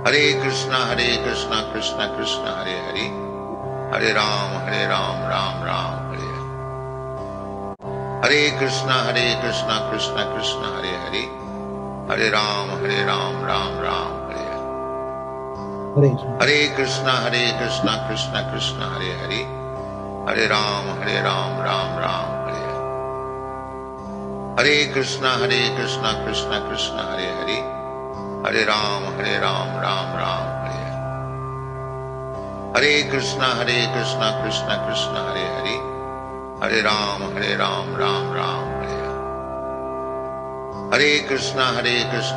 Hare Krishna, Krishna Krishna, Hare Hare, Hare Ram, Ram Ram, Hare Hare. Hare Krishna, Krishna Krishna, Hare Hare, Hare Ram, Ram Ram, Hare Hare. Hare Krishna, Krishna Krishna, Hare Hare, Hare Ram, Ram Ram, Hare Hare. Hare Krishna, Krishna Krishna, Hare Hare, Hare Ram, Ram Ram, Hare Hare. Hare Krishna, Krishna Krishna, Hare Hare, Hare Ram, Ram Ram, Hare Hare. Hare Krishna,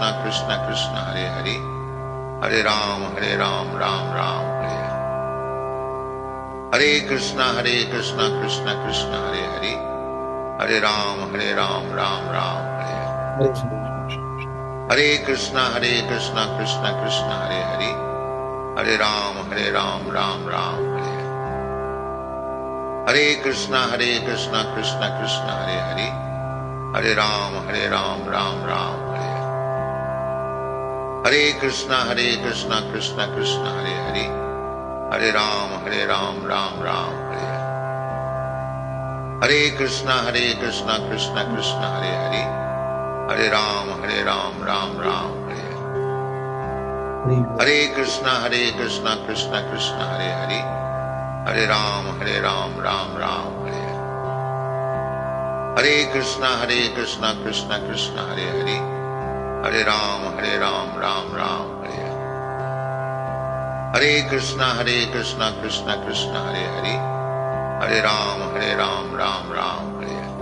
Krishna Krishna, Hare Hare, Hare Ram, Ram Ram, Hare Hare. Hare Krishna, Krishna Krishna, Hare Hare, Hare Ram, Ram Ram, Hare Hare. Hare Krishna, Krishna Krishna, Hare Hare, Hare Ram, Ram Ram, Hare Hare. Hare Krishna, Krishna Krishna, Hare Hare, Hare Ram, Ram Ram, Hare Hare. Hare Krishna, Krishna Krishna, Hare Hare, Hare Ram, Ram Ram, Hare Hare. Hare Krishna, Krishna Krishna, Hare Hare, Hare Ram, Ram Ram, Hare Hare. Hare Krishna, Krishna Krishna, Hare Hare, Hare Ram, Ram Ram, Hare Hare. Hare Krishna, Krishna Krishna, Hare Hare, Hare Ram, Ram Ram, Hare Hare. Hare Krishna, Krishna Krishna, Hare Hare, Hare Ram, Ram Ram, Hare Hare.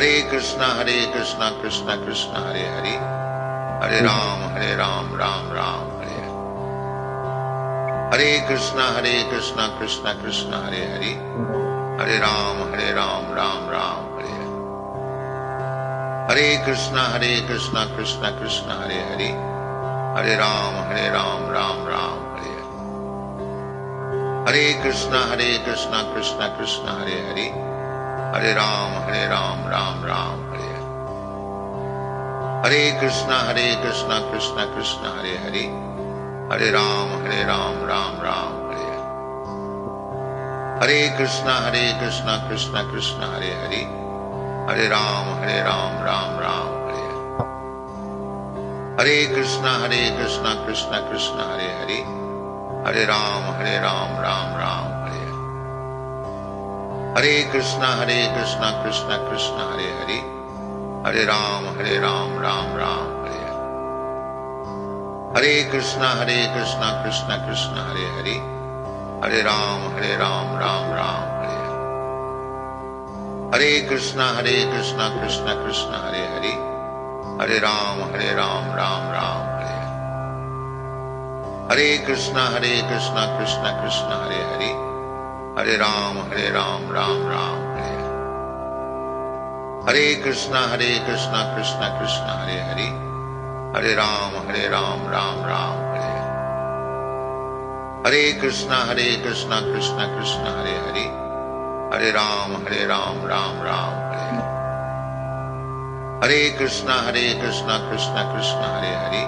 Hare Krishna, Krishna Krishna, Hare Hare, Hare Ram, Ram Ram, Hare Hare. Hare Krishna, Krishna Krishna, Hare Hare, Hare Ram, Ram Ram, Hare Hare. Hare Krishna, Krishna Krishna, Hare Hare, Hare Ram, Ram Ram, Hare Hare. Hare Krishna, Krishna Krishna, Hare Hare, Hare Ram, Ram Ram, Hare Hare. Hare Krishna, Krishna Krishna, Hare Hare, Hare Ram, Ram Ram, Hare Hare. Hare Krishna, Krishna Krishna, Hare Hare, Hare Ram, Ram Ram, Hare Hare. Hare Krishna, Krishna Krishna, Hare Hare, Hare Ram, Ram Ram, Hare Hare. Hare Krishna, Krishna Krishna, Hare Hare, Hare Ram, Ram Ram, Hare Hare. Hare Krishna, Krishna Krishna, Hare Hare, Hare Ram, Ram Ram, Hare Hare. Hare Krishna, Krishna Krishna, Hare Hare. Hare Ram, Ram Ram, Hare Hare. Hare Krishna, Krishna Krishna, Hare Hare. Hare Ram, Ram Ram, Hare Hare. Hare Krishna, Krishna Krishna, Hare Hare. Hare Ram, Ram Ram, Hare Hare. Hare Krishna, Krishna Krishna, Hare Hare. Hare Ram, Ram Ram, Hare Hare. Hare Krishna, Krishna Krishna, Hare Hare.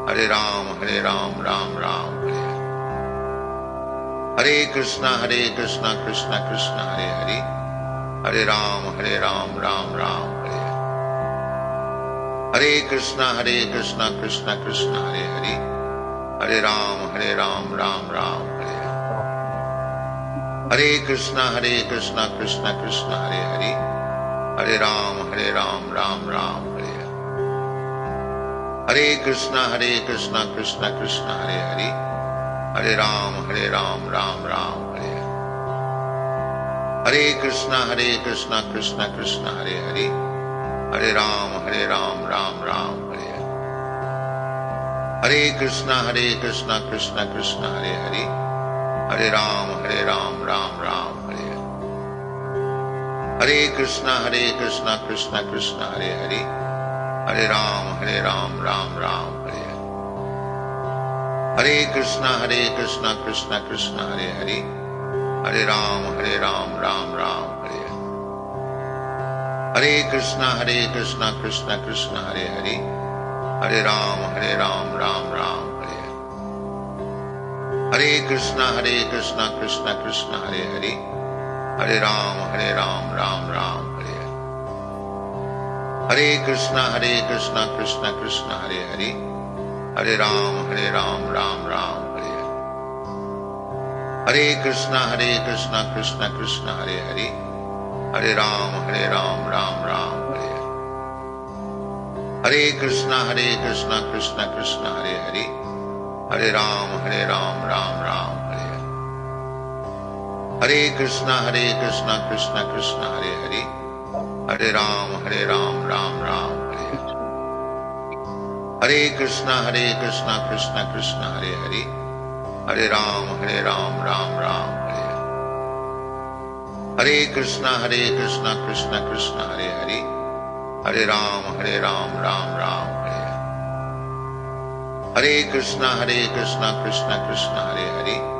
Hare Ram, Ram Ram, Hare Hare. Hare Krishna, Krishna Krishna, Hare Hare. Hare Ram, Ram Ram, Hare Hare. Hare Krishna, Krishna Krishna, Hare Hare. Hare Ram, Ram Ram, Hare Hare. Hare Krishna, Krishna Krishna, Hare Hare. Hare Ram, Ram Ram, Hare Hare. Hare Krishna, Krishna Krishna, Hare Hare. Hare Ram, Ram Ram, Hare Hare. Hare Krishna, Krishna Krishna, Hare Hare. Hare Ram, Ram Ram, Hare Hare. Hare Krishna, Krishna Krishna, Hare Hare. Hare Ram, Ram Ram, Hare Hare. Hare Krishna, Krishna Krishna, Hare Hare. Hare Ram, Ram Ram, Hare Hare. Hare Krishna, Krishna Krishna, Hare Hare. Hare Ram, Ram Ram, Hare Hare. Hare Krishna, Krishna Krishna, Hare Hare. Hare Ram, Ram Ram, Hare Hare. Hare Krishna, Krishna Krishna, Hare Hare. Hare Ram, Ram Ram, Hare Hare. Hare Krishna, Krishna Krishna, Hare Hare. Hare Ram, Ram Ram, Hare Hare. Hare Krishna, Krishna Krishna, Hare Hare. Hare Ram, Ram Ram, Hare Hare. Hare Krishna, Krishna Krishna, Hare Hare. Hare Ram, Ram Ram, Hare Hare. Hare Krishna, Krishna Krishna, Hare Hare. Hare Ram, Ram Ram, Hare Hare. Hare Krishna, Krishna Krishna, Hare Hare. Hare Ram, Ram Ram, Hare Hare. Hare Krishna, Krishna Krishna, Hare Hare. Hare Ram, Ram Ram, Hare Hare. Hare Krishna, Krishna Krishna, Hare Hare.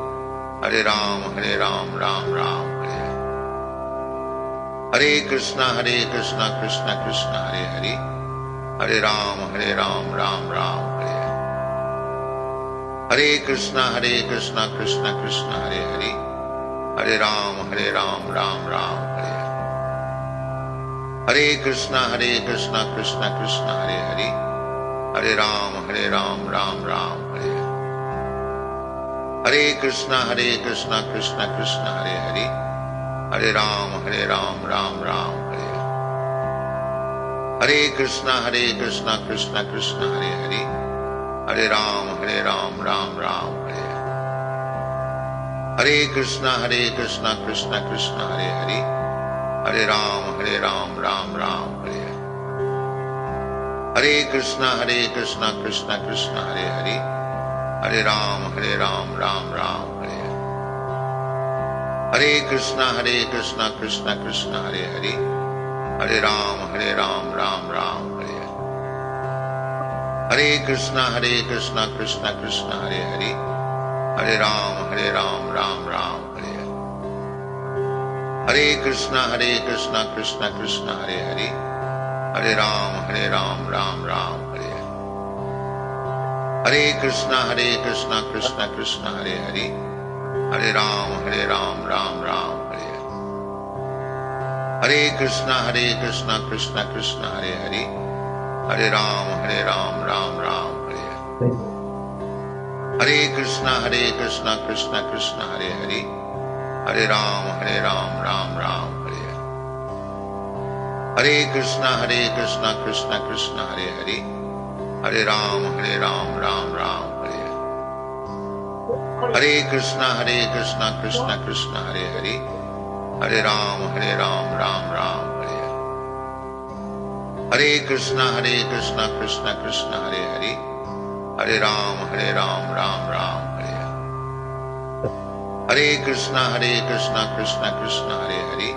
Hare Ram, Ram Ram, Hare Hare. Hare Krishna, Krishna Krishna, Hare Hare. Hare Ram, Ram Ram, Hare Hare. Hare Krishna, Krishna Krishna, Hare Hare. Hare Ram, Ram Ram, Hare Hare. Hare Krishna, Krishna Krishna, Hare Hare. Hare Ram, Ram Ram, Hare Hare. Hare Krishna, Krishna Krishna, Hare Hare. Hare Ram, Ram Ram, Hare Hare. Hare Krishna, Krishna Krishna, Hare Hare. Hare Ram, Ram Ram, Hare Hare. Hare Krishna, Krishna Krishna, Hare Hare. Hare Ram, Ram Ram, Hare Hare. Hare Krishna, Krishna Krishna, Hare Hare. Hare Ram, Ram Ram, Hare Hare. Hare Krishna, Krishna Krishna, Hare Hare. Hare Ram, Ram Ram, Hare Hare. Hare Krishna, Krishna Krishna, Hare Hare. Hare Ram, Ram Ram, Hare Hare. Hare Krishna, Krishna Krishna, Hare Hare. Hare Ram, Ram Ram, Hare Hare. Hare Krishna, Krishna Krishna, Hare Hare. Hare Ram, Ram Ram, Hare Hare. Hare Krishna, Krishna Krishna, Hare Hare. Hare Ram, Ram Ram, Hare Hare. Hare Krishna, Krishna Krishna, Hare Hare. Hare Ram, Ram Ram, Hare Hare. Hare Krishna, Krishna Krishna, Hare Hare. Hare Ram, Ram Ram, Hare Hare. Hare Krishna, Krishna Krishna, Hare Hare, Hare Ram, Ram Ram, Hare Hare. Hare Krishna, Krishna Krishna, Hare Hare, Hare Ram, Ram Ram, Hare Hare. Hare Krishna, Krishna Krishna, Hare Hare,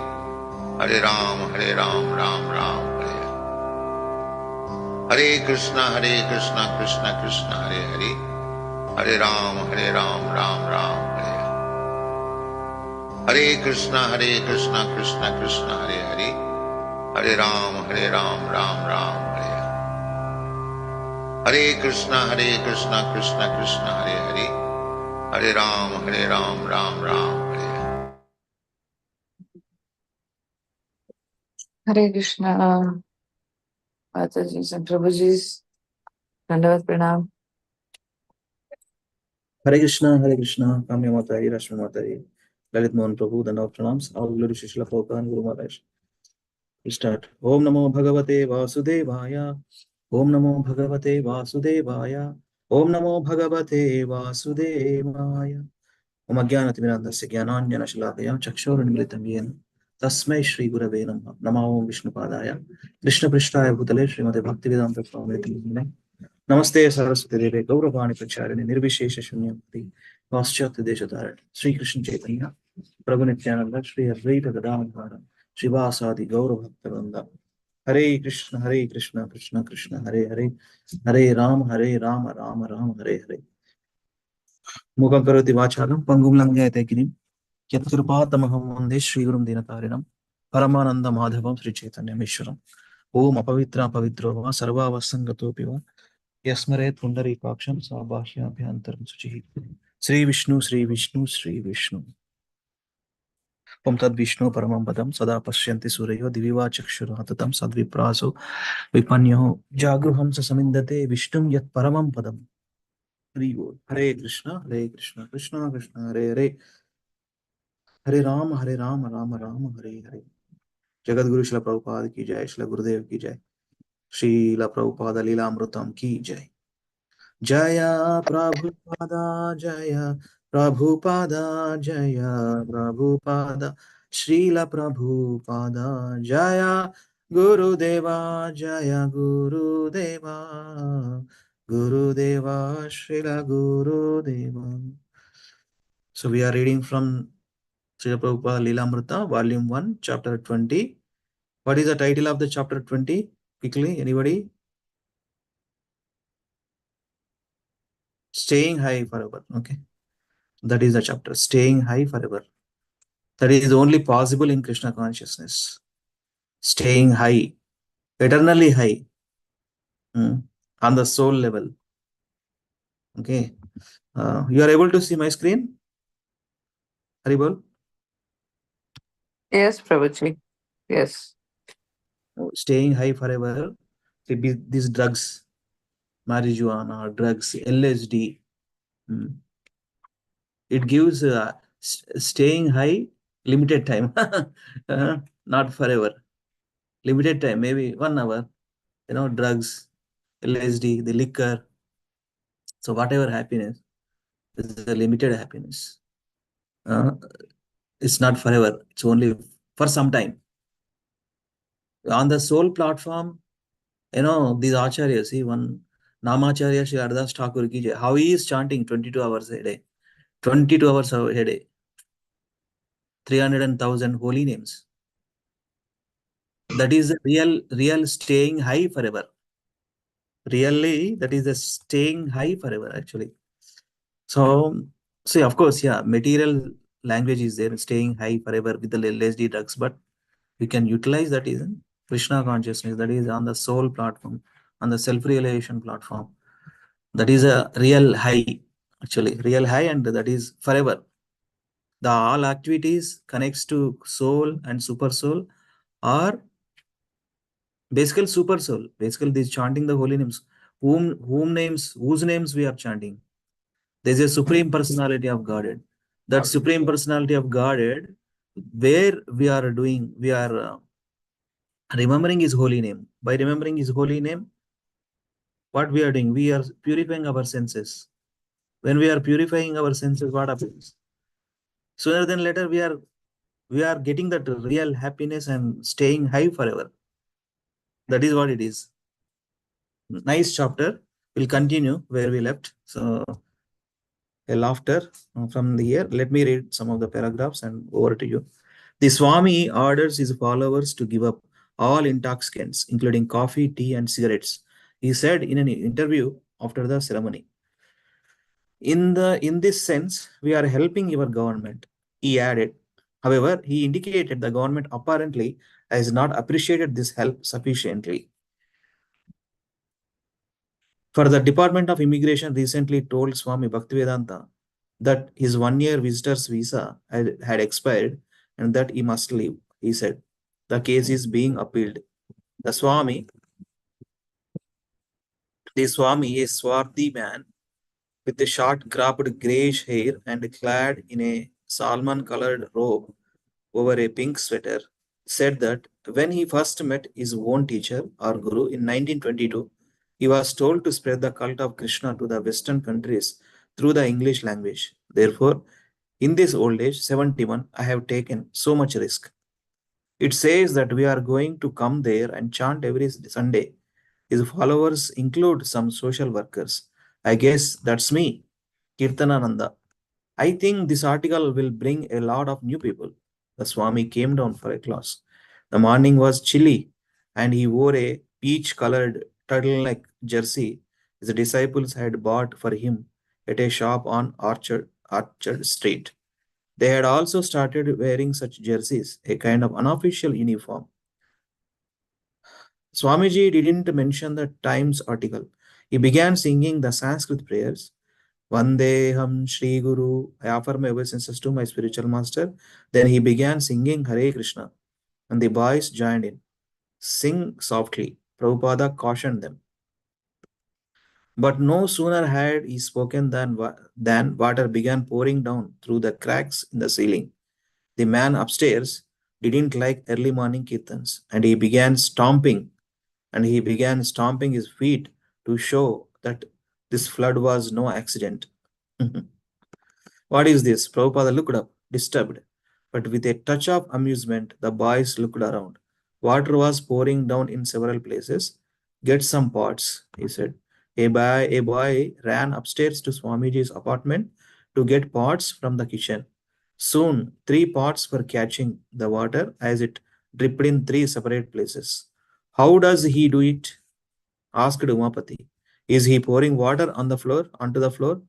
Hare Ram, Ram Ram, Hare Hare. Hare Krishna, Krishna Krishna, Hare Hare, Hare Ram, Ram Ram, Hare Hare. Hare Krishna, Krishna Krishna, Hare Hare, Hare Ram, Ram Ram, Hare Hare. Hare Krishna, Krishna Krishna, Hare Hare, Hare Ram, Ram Ram, Hare Hare. Hare Krishna, Mataji's and Prabhuji's, Dandavat Pranam. Hare Krishna, Kamya Mataji, Rashmi Mataji, Lalit Mohan Prabhu, Dandavat Pranams, all glory to Shishla Prabhupada and Guru Maharaj. We start. Om Namo Bhagavate Vasudevaya. Om Namo Bhagavate Vasudevaya. Om Namo Bhagavate Vasudevaya. Om Ajnanatirmirandasya Jnananjana Shalakaya Chakshurunmilitam Yena Tasmai Shri Gurave Namaha. Namo Vishnu Padaya Krishna Prishtaya Bhutale Srimate Bhaktivedanta Swami Namaste. Namaste Saraswati Deve Gauravani Pracharine Nirvishesha Shunyamati Paschatya Deshatarani Sri Krishna Chaitanya Prabhu Nityananda Sri Advaita Gadadhara Shivasadi Gauravaktaranda Hare Krishna Krishna Krishna Hare Hare Hare Ram Ram Ram Hare Hare Mukha Karoti Vachalam Pangum Langyate Girim Yatkrupatamaham Vande Sri Gurum Dinatarinam Paramananda Madhavam Sri Chaitanya Mishram Om Apavitra Pavitro Sarva Vasangatopiva Yasmaret Pundari Paksham Sabhashya Abhyantaram Suchi Sri Vishnu Om Tad Vishnu Paramam Padam Sada Pashyanti Surayo Diviva Chakshuratatam Sadvipraso Vipanyo Jagruham Sasamindate Vishnum Yat Paramam Padam Hare Krishna Krishna Krishna Hare Hare Hare Ram Ram Hare Hare Jagat Guru Shila Prabhupada ki jai Shila Gurudev ki jai Shila Prabhupada Lilamritam ki jai Jaya Prabhupada Jaya Prabhupada Jaya Prabhupada Srila Prabhupada Jaya Gurudeva Jaya Gurudeva Gurudeva Srila Gurudeva. So we are reading from Srila Prabhupada Lilamrita, Volume 1, Chapter 20. What is the title of the Chapter 20? Quickly, anybody? Staying High Forever. Okay. That is the chapter. Staying high forever. That is only possible in Krishna consciousness. Staying high. Eternally high. On the soul level. Okay. You are able to see my screen? Haribol? Yes, Prabhuji. Yes. Staying high forever. These drugs, marijuana, drugs, LSD. It gives staying high limited time. Not forever. Limited time, maybe 1 hour. Drugs, LSD, the liquor. So whatever happiness is a limited happiness. It's not forever. It's only for some time. On the soul platform, these acharyas, see one Namacharya Sri Ardas Thakur ki jai, how he is chanting 22 hours a day. 22 hours a day. 300,000 holy names. That is a real staying high forever. Really, that is a staying high forever, actually. So, see, of course, yeah, material language is there, staying high forever with the LSD drugs, but we can utilize that in Krishna consciousness, that is on the soul platform, on the self-realization platform. That is a real high, actually, real high, and that is forever. The all activities connects to soul and super soul are basically super soul. Basically, this chanting the holy names. Whose names we are chanting? There's a supreme personality of Godhead. That supreme personality of Godhead, where we are remembering his holy name. By remembering his holy name, what we are doing? We are purifying our senses. When we are purifying our senses, what happens? Sooner than later, we are getting that real happiness and staying high forever. That is what it is. Nice chapter. We'll continue where we left. So a laughter from here. Let me read some of the paragraphs and over to you. The Swami orders his followers to give up all intoxicants, including coffee, tea, and cigarettes. He said in an interview after the ceremony. In this sense, we are helping your government, he added. However, he indicated the government apparently has not appreciated this help sufficiently. For the Department of Immigration recently told Swami Bhaktivedanta that his 1 year visitor's visa had expired and that he must leave, he said. The case is being appealed. The Swami, a swarthy man with a short cropped greyish hair and clad in a salmon-colored robe over a pink sweater, said that when he first met his own teacher or guru in 1922, he was told to spread the cult of Krishna to the Western countries through the English language. Therefore, in this old age, 71, I have taken so much risk. It says that we are going to come there and chant every Sunday. His followers include some social workers. I guess that's me, Kirtanananda. I think this article will bring a lot of new people. The Swami came down for a class. The morning was chilly and he wore a peach colored turtleneck jersey his disciples had bought for him at a shop on Orchard Street. They had also started wearing such jerseys, a kind of unofficial uniform. Swamiji didn't mention the Times article. He began singing the Sanskrit prayers. Vandeham Shri Guru. I offer my obeisances to my spiritual master. Then he began singing Hare Krishna, and the boys joined in. Sing softly. Prabhupada cautioned them. But no sooner had he spoken than water began pouring down through the cracks in the ceiling. The man upstairs didn't like early morning kirtans, and he began stomping his feet to show that this flood was no accident. What is this? Prabhupada looked up, disturbed. But with a touch of amusement, the boys looked around. Water was pouring down in several places. Get some pots, he said. A boy ran upstairs to Swamiji's apartment to get pots from the kitchen. Soon, 3 pots were catching the water as it dripped in 3 separate places. How does he do it? Asked Umapati. Is he pouring water onto the floor?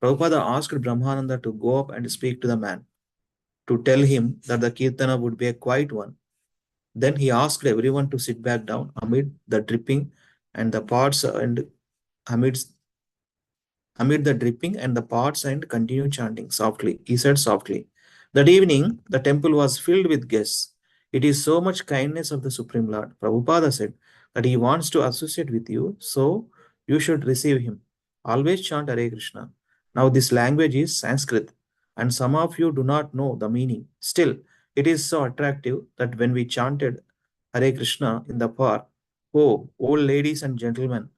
Prabhupada asked Brahmananda to go up and speak to the man, to tell him that the kirtana would be a quiet one. Then he asked everyone to sit back down amid the dripping and the pots and amid the dripping and the pots and continue chanting softly. He said softly. That evening, the temple was filled with guests. It is so much kindness of the Supreme Lord. Prabhupada said that he wants to associate with you, so you should receive him. Always chant Hare Krishna. Now this language is Sanskrit, and some of you do not know the meaning. Still, it is so attractive that when we chanted Hare Krishna in the park, oh, old ladies and gentlemen,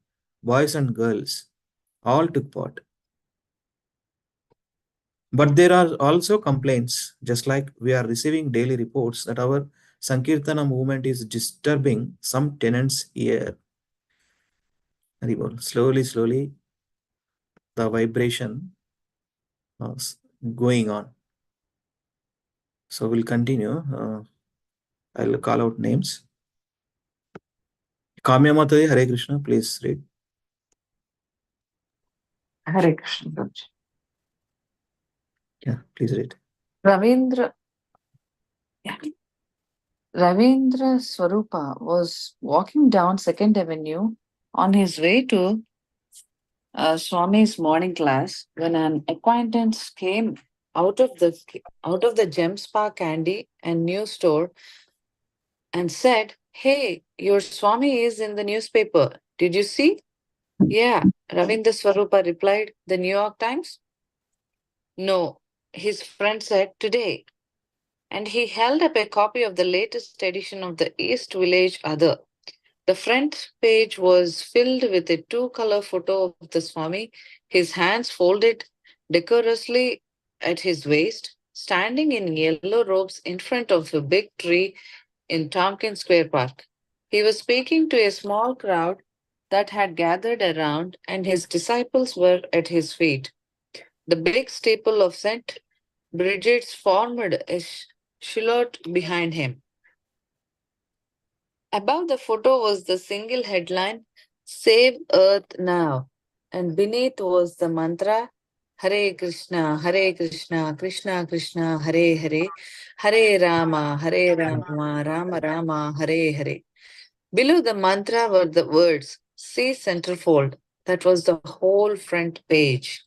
boys and girls, all took part. But there are also complaints, just like we are receiving daily reports that our Sankirtana movement is disturbing some tenants here. Slowly, the vibration is going on. So we'll continue. I'll call out names. Kamya Mataji, Hare Krishna, please read. Hare Krishna, Prabhuji. Yeah, please read. Ravindra Swarupa was walking down 2nd Avenue on his way to Swami's morning class when an acquaintance came out of the Gem Spa candy and news store and said, "Hey, your Swami is in the newspaper. Did you see?" "Yeah," Ravindra Swarupa replied. "The New York Times?" "No," his friend said, "today." And he held up a copy of the latest edition of the East Village Other. The front page was filled with a 2-color photo of the Swami, his hands folded decorously at his waist, standing in yellow robes in front of a big tree in Tompkins Square Park. He was speaking to a small crowd that had gathered around, and his disciples were at his feet. The big steeple of St. Bridget's formed a silhouette behind him. Above the photo was the single headline, Save Earth Now, and beneath was the mantra, Hare Krishna, Krishna Krishna, Hare Hare, Hare Rama, Rama Rama, Hare Hare. Below the mantra were the words, See Centerfold. That was the whole front page.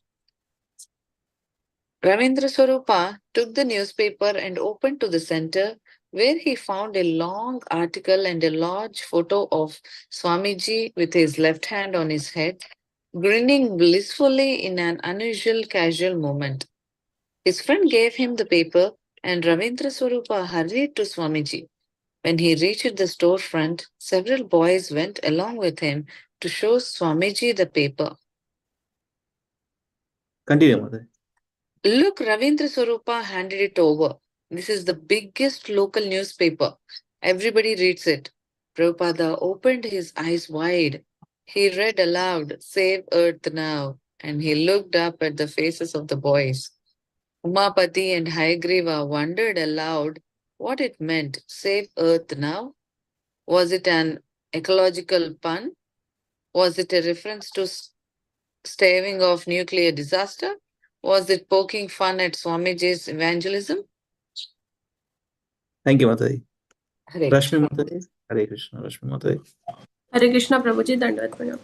Ravindra Swarupa took the newspaper and opened to the center, where he found a long article and a large photo of Swamiji with his left hand on his head, grinning blissfully in an unusual casual movement. His friend gave him the paper, and Ravindra Swarupa hurried to Swamiji. When he reached the storefront, several boys went along with him to show Swamiji the paper. Continue, Mother. Look, Ravindra Swarupa handed it over. This is the biggest local newspaper. Everybody reads it. Prabhupada opened his eyes wide. He read aloud, Save Earth Now, and he looked up at the faces of the boys. Umapati and Hayagriva wondered aloud what it meant, Save Earth Now. Was it an ecological pun? Was it a reference to staving off nuclear disaster? Was it poking fun at Swamiji's evangelism? Thank you, Mataji. Hare Rashmi Mataji. Hare Krishna, Rashmi Mataji. Hare Krishna, Prabhuji, Dandavat Pranam.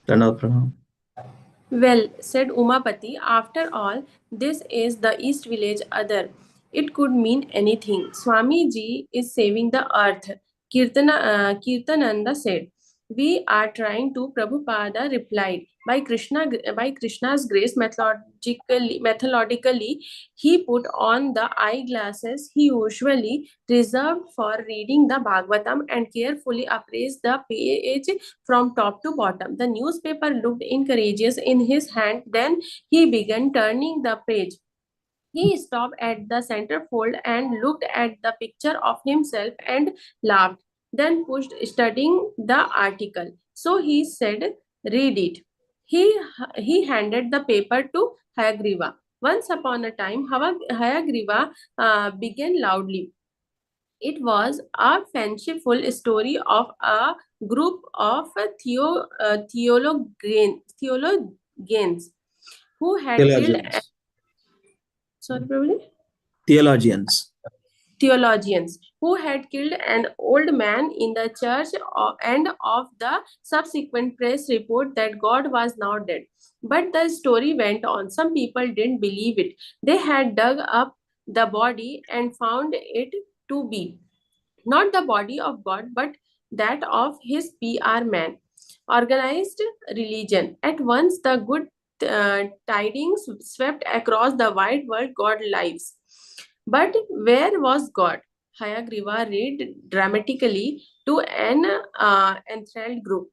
Dandavat Pranam. Well, said Umapati, after all, this is the East Village other. It could mean anything. Swamiji is saving the earth. Kirtananda said. We are trying to, Prabhupada replied. By Krishna's grace, methodically, he put on the eyeglasses he usually reserved for reading the Bhagavatam and carefully appraised the page from top to bottom. The newspaper looked encourageous in his hand. Then he began turning the page. He stopped at the centerfold and looked at the picture of himself and laughed, then pushed studying the article. So he said, Read it. He handed the paper to Hayagriva. Once upon a time, Hayagriva began loudly. It was a fanciful story of a group of theologians who had killed. Sorry, probably? Theologians who had killed an old man in the church and of the subsequent press report that God was now dead. But the story went on. Some people didn't believe it. They had dug up the body and found it to be not the body of God, but that of his PR man. Organized religion. At once, the good tidings swept across the wide world, God lives. But where was God? Hayagriva read dramatically to an enthralled group.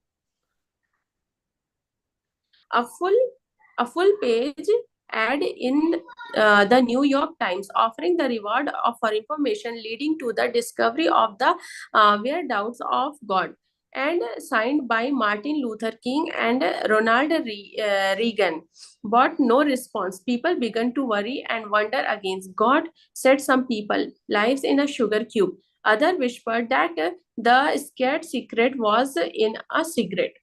A full page ad in the New York Times offering the reward for information leading to the discovery of the whereabouts of God, and signed by Martin Luther King and Ronald Reagan, but no response. People began to worry and wonder against God, said some people, lives in a sugar cube. Other whispered that the scared secret was in a cigarette.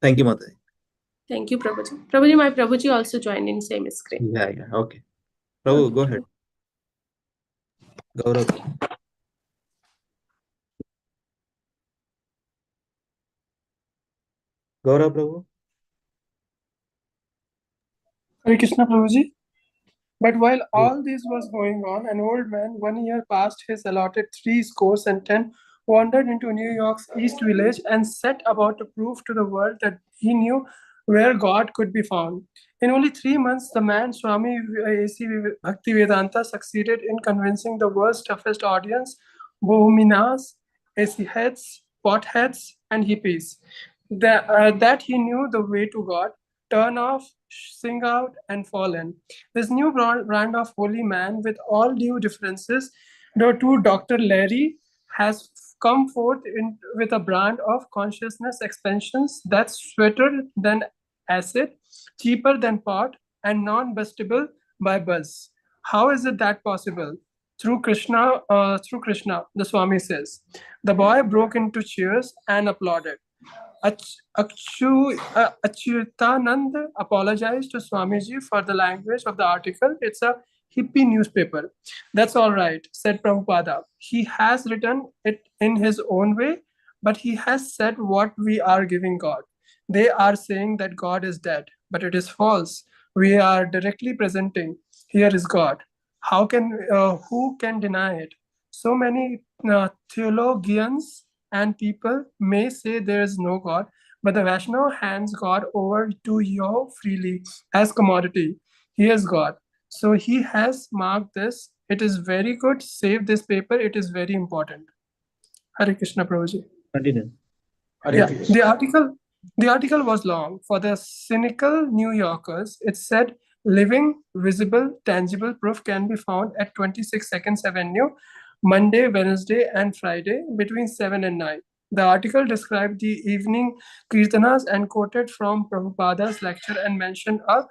Thank you, Mataji. Thank you, Prabhuji. Prabhuji, my Prabhuji also joined in same screen. Yeah, okay. Prabhu, go ahead. Gaurav. Gaurav, Prabhu. Hare Krishna, Prabhuji. But while all this was going on, an old man, 1 year past his allotted 70, wandered into New York's East Village and set about to prove to the world that he knew where God could be found. In only 3 months, the man Swami A.C. Bhaktivedanta succeeded in convincing the world's toughest audience, Bohuminas, AC heads, potheads, and hippies, that he knew the way to God. turn off, sing out, and fall in. This new brand of holy man, with all due differences, to Dr. Larry, has come forth with a brand of consciousness expansions that's sweeter than acid, cheaper than pot, and non-bustable by buzz. How is it that possible? Through Krishna, the Swami says. The boy broke into cheers and applauded. Achyutanand apologized to Swamiji for the language of the article. It's a hippie newspaper. That's all right, said Prabhupada. He has written it in his own way, but he has said what we are giving God. They are saying that God is dead, but it is false. We are directly presenting, here is God. Who can deny it? So many theologians and people may say there is no God, but the Vaishnava hands God over to you freely as commodity. He is God. So he has marked this. It is very good. Save this paper. It is very important. Hare Krishna, Prabhuji. Continue. Yeah, the article was long. For the cynical New Yorkers, it said living, visible, tangible proof can be found at 26 Seconds Avenue, Monday, Wednesday, and Friday between 7 and 9. The article described the evening kirtanas and quoted from Prabhupada's lecture and mentioned a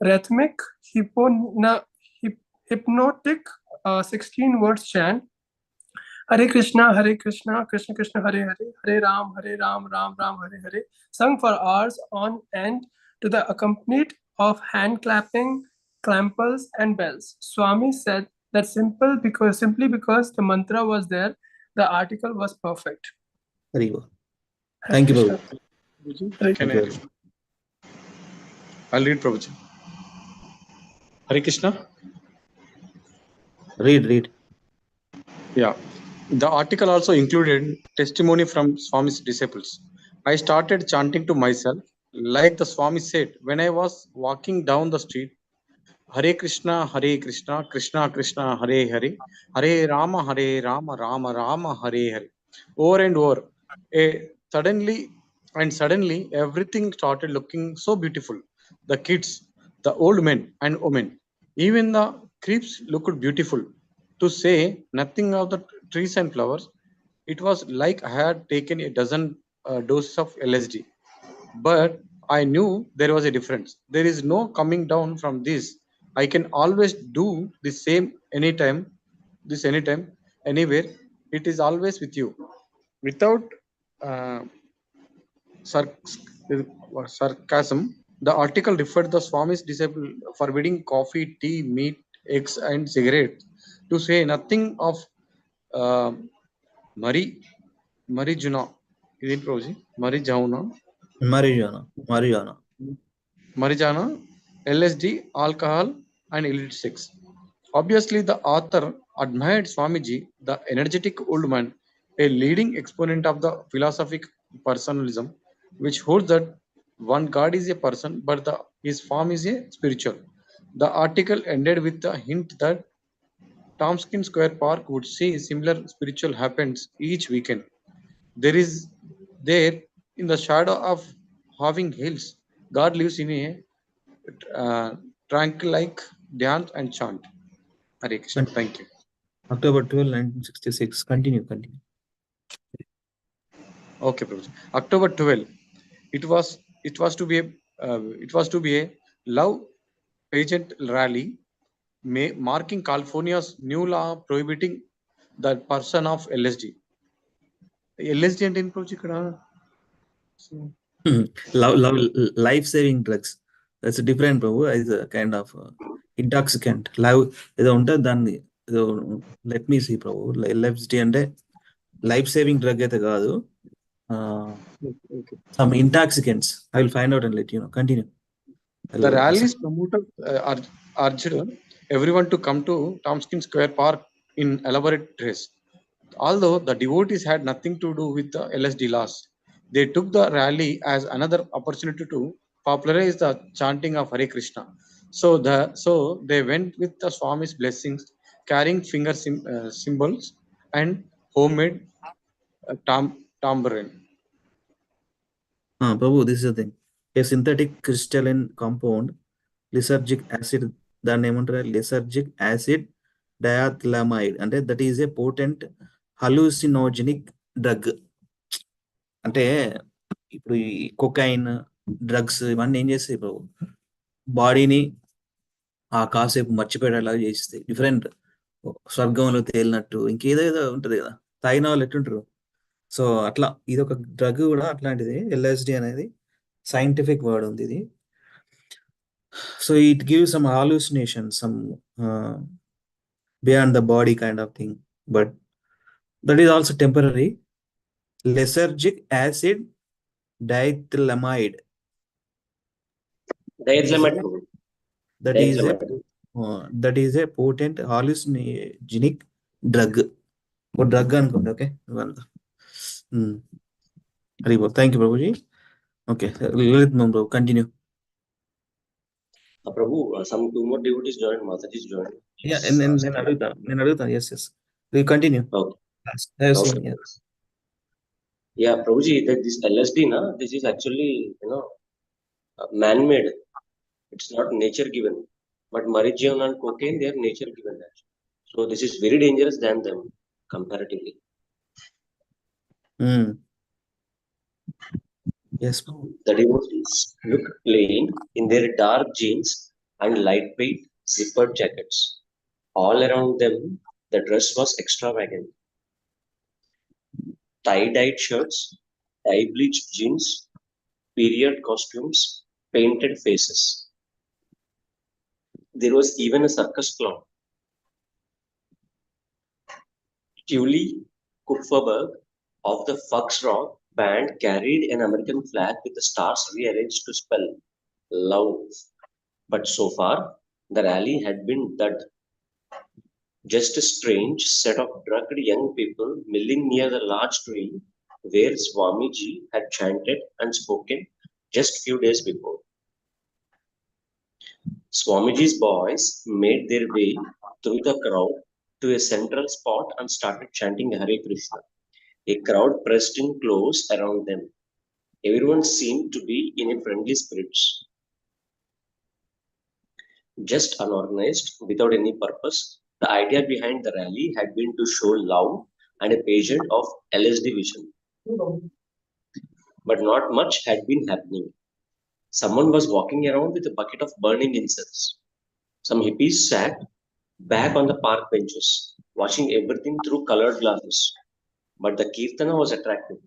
rhythmic, hypnotic 16 words chant. Hare Krishna, Krishna Krishna, Hare Hare, Hare Ram, Ram Hare Hare, sung for hours on end to the accompaniment of hand clapping, clampers, and bells. Swami said that simply because the mantra was there, the article was perfect. Very well. Thank you, Prabhu. Can I? I'll read, Prabhuji. Hare Krishna. Read. Yeah. The article also included testimony from Swami's disciples. I started chanting to myself, like the Swami said, when I was walking down the street, Hare Krishna, Krishna Krishna, Hare Hare, Hare Rama, Rama Rama, Hare Hare. Over and over. Suddenly, everything started looking so beautiful. The kids, the old men and women, even the creeps looked beautiful. To say nothing of the trees and flowers, it was like I had taken a dozen doses of LSD. But I knew there was a difference. There is no coming down from this. I can always do the same anytime, anywhere. It is always with you. Without sarcasm, the article referred the Swami's disciple forbidding coffee, tea, meat, eggs, and cigarettes, to say nothing of Marijuna. Is it Roji? Marijana, LSD, alcohol, and illicit sex. Obviously, the author admired Swamiji, the energetic old man, a leading exponent of the philosophic personalism, which holds that one God is a person, but his form is a spiritual. The article ended with a hint that Tompkins Square Park would see similar spiritual happenings each weekend. There, in the shadow of Having Hills, God lives in a tranquil like dance and chant. Hare Krishna. Thank you. October 12, 1966. Continue. Okay, Prabhuji. October 12. It was to be a love pageant rally marking California's new law prohibiting the person of LSD. LSD and in Prabhuji ikkada? Life-saving drugs. That's a different, Prabhu. It's a kind of intoxicant. Let me see, Prabhu. LSD and life-saving drug అయితే కాదు. Some intoxicants. I will find out and let you know. Continue. The rally's promoter urged everyone to come to Tompkins Square Park in elaborate dress. Although the devotees had nothing to do with the LSD laws, they took the rally as another opportunity to popularize the chanting of Hare Krishna. So they went with the Swami's blessings, carrying finger symbols and homemade tambourine. Prabhu, this is the thing. a synthetic crystalline compound, lysergic acid, దాన్ని ఏమంటారు lysergic acid diethylamide, అంటే that is a potent hallucinogenic drug. అంటే ఇప్పుడు ఈ cocaine drugs ఇవన్నీ ఏం చేస్తాయి, ఇప్పుడు బాడీని ఆ కాసేపు మర్చిపోయేలాగా చేస్తాయి. డిఫరెంట్ స్వర్గంలో తేలినట్టు ఇంకేదేదో ఉంటది కదా, తాగిన వాళ్ళు ఎట్టుంటారు. సో అట్లా ఇది ఒక డ్రగ్ కూడా అట్లాంటిది. ఎల్ఎస్డి అనేది సైంటిఫిక్ వర్డ్ ఉంది ఇది. So it gives some hallucination, some beyond the body kind of thing, but that is also temporary. Lysergic acid diethylamide, Diethylamide. that is a that is a potent hallucinogenic drug. वो drug అనుకోండి. Okay Hari బోల్. Thank you Prabhuji. Okay Lalit Prabhu continue. Prabhu, some 2 more devotees joined, Mataji's joined. Yeah, నేను అడుగుతాను. yes we continue. Okay. Yeah, Prabhuji, that this LSD this is actually man-made. It's not nature given, but marijuana and cocaine, they are nature given. So this is very dangerous than them comparatively. Yes. The devotees looked plain in their dark jeans and lightweight zippered jackets. All around them, the dress was extravagant. Tie-dyed shirts, dye-bleached jeans, period costumes, painted faces. There was even a circus clown. Julie Kupferberg of the Fox Rock band carried an American flag with the stars rearranged to spell love. But so far, the rally had been dud. Just a strange set of drugged young people milling near the large tree where Swamiji had chanted and spoken just few days before. Swamiji's boys made their way through the crowd to a central spot and started chanting Hare Krishna. A crowd pressed in close around them. Everyone seemed to be in a friendly spirits. Just unorganized, without any purpose, the idea behind the rally had been to show love and a pageant of LSD vision. But not much had been happening. Someone was walking around with a bucket of burning incense. Some hippies sat back on the park benches, watching everything through colored glasses. But the Kirtana was attractive,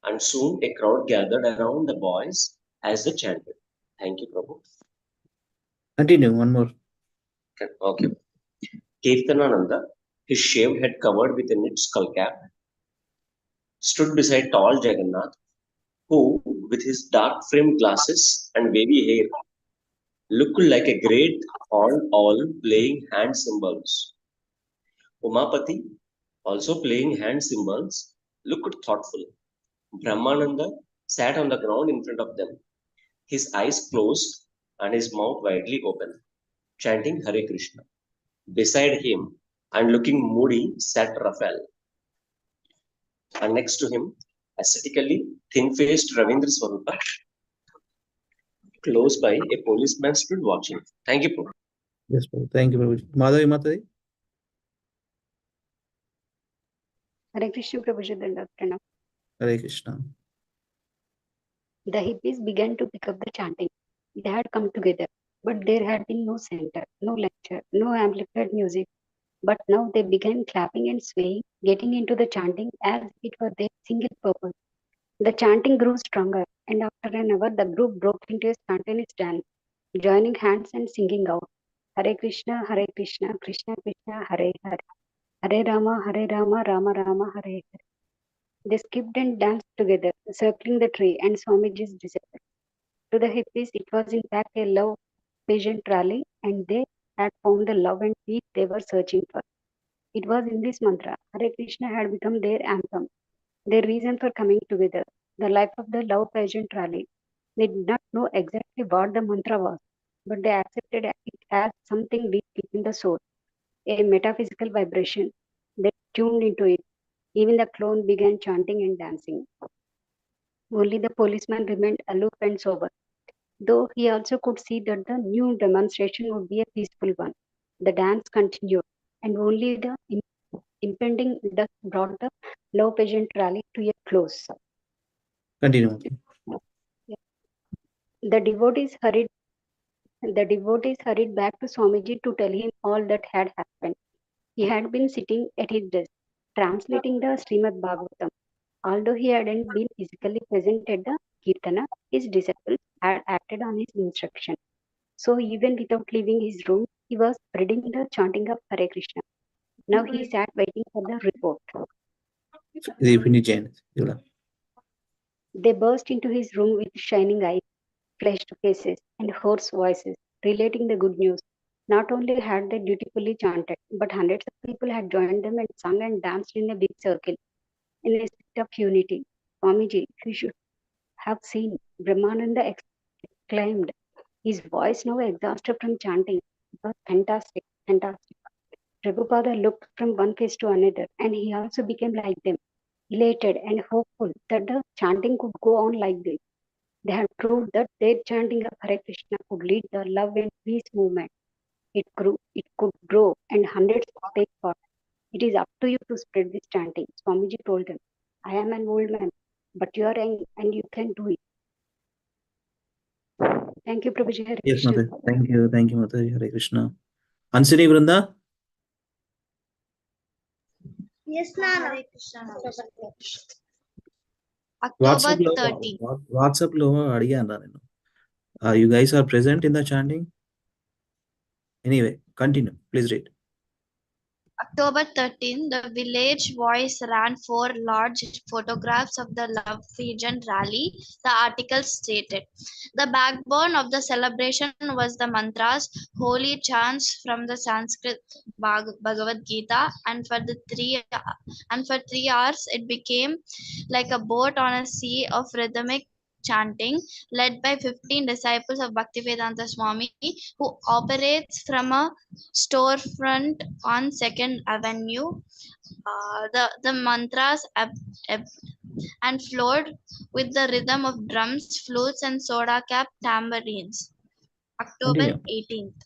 and soon a crowd gathered around the boys as they chanted. Thank you, Prabhu. Continue, one more. Okay. Kirtanananda, his shaved head covered with a knit skull cap, stood beside tall Jagannath, who, with his dark framed glasses and wavy hair, looked like a great horned owl playing hand cymbals. Umapati, also playing hand cymbals, looked thoughtful. Brahmananda sat on the ground in front of them, his eyes closed and his mouth widely open, chanting Hare Krishna. Beside him and looking moody sat Raphael. And next to him, ascetically thin-faced Ravindra Swarupa. Close by, a policeman stood watching. Thank you, Prabhu. Yes, Prabhu. Thank you, Prabhu. Madhavi Mataji. Hare Krishna, Prabhuji, Dandavat. Hare Krishna. The hippies began to pick up the chanting. They had come together, but there had been no center, no lecture, no amplified music. But now they began clapping and swaying, getting into the chanting as if it were their single purpose. The chanting grew stronger, and after an hour, the group broke into a spontaneous dance, joining hands and singing out, Hare Krishna, Krishna Krishna, Hare Hare, Hare Rama, Rama Rama, Hare Hare. They skipped and danced together, circling the tree and Swamiji's disciples. To the hippies, it was in fact a love pageant rally, and they had found the love and peace they were searching for. It was in this mantra, Hare Krishna had become their anthem, their reason for coming together, the life of the love pageant rally. They did not know exactly what the mantra was, but they accepted it as something deep in the soul, a metaphysical vibration. They tuned into it. Even the clown began chanting and dancing. Only the policeman remained aloof and sober. though he also could see that the new demonstration would be a peaceful one. The dance continued, and only the impending dusk brought the love pageant rally to a close. Continue. The devotees hurried back to Swamiji to tell him all that had happened. He had been sitting at his desk, translating the Srimad Bhagavatam. Although he hadn't been physically present at the Kirtana, his disciples had acted on his instruction. So even without leaving his room, he was spreading the chanting of Hare Krishna. Now he sat waiting for the report. They burst into his room with shining eyes, flushed faces, and hoarse voices, relating the good news. Not only had they dutifully chanted, but hundreds of people had joined them and sung and danced in a big circle, in a spirit of unity. Swamiji, you should have seen, Brahmananda exclaimed, his voice now exhausted from chanting. It was fantastic, fantastic. Prabhupada looked from one face to another, and he also became like them, elated and hopeful that the chanting could go on like this. They had proved that their chanting of Hare Krishna could lead the love and peace movement. It could grow, and hundreds would take part. It is up to you to spread this chanting. Swamiji told them, I am an old man, but you are young and you can do it. Thank you, Prabhuji. Hare Yes, Krishna. Mother. Thank you, Mataji. Hare Krishna. Ansini Vrunda? Yes, Nana. WhatsApp October lo 13. WhatsApp lo అడిగాను నేను. You guys are present in the chanting? Anyway, continue. Please read. October 13, the village voice ran 4 large photographs of the Love Pageant rally, the article stated. The backbone of the celebration was the mantras, holy chants from the Sanskrit Bhagavad Gita, and for 3 hours it became like a boat on a sea of rhythmic chanting led by 15 disciples of Bhaktivedanta Swami, who operates from a storefront on 2nd Avenue. The mantras ebbed and flowed with the rhythm of drums, flutes, and soda cap tambourines. October Continue. 18th.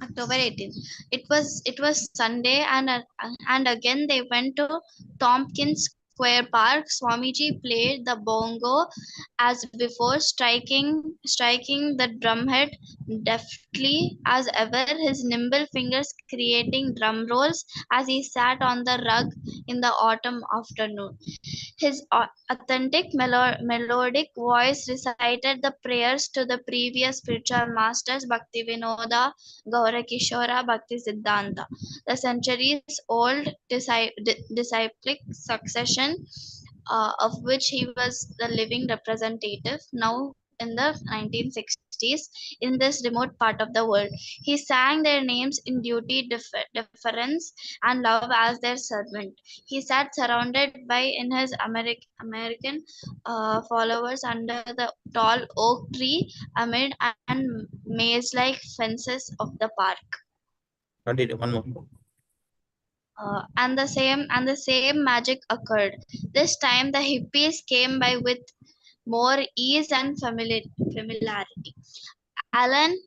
October 18th. It was Sunday, and again they went to Tompkins Square Park. Swamiji played the bongo as before, striking the drumhead deftly as ever, his nimble fingers creating drum rolls as he sat on the rug in the autumn afternoon. His authentic melodic voice recited the prayers to the previous spiritual masters Bhaktivinoda, Gaurakishora, Bhakti Siddhanta, the centuries old disciplic succession of which he was the living representative now in the 1960s in this remote part of the world. He sang their names in duty, deference, and love as their servant. He sat surrounded by in his American followers under the tall oak tree amid and maze-like fences of the park. Continue. One more. And the same magic occurred. This time the hippies came by with more ease and familiarity. Allen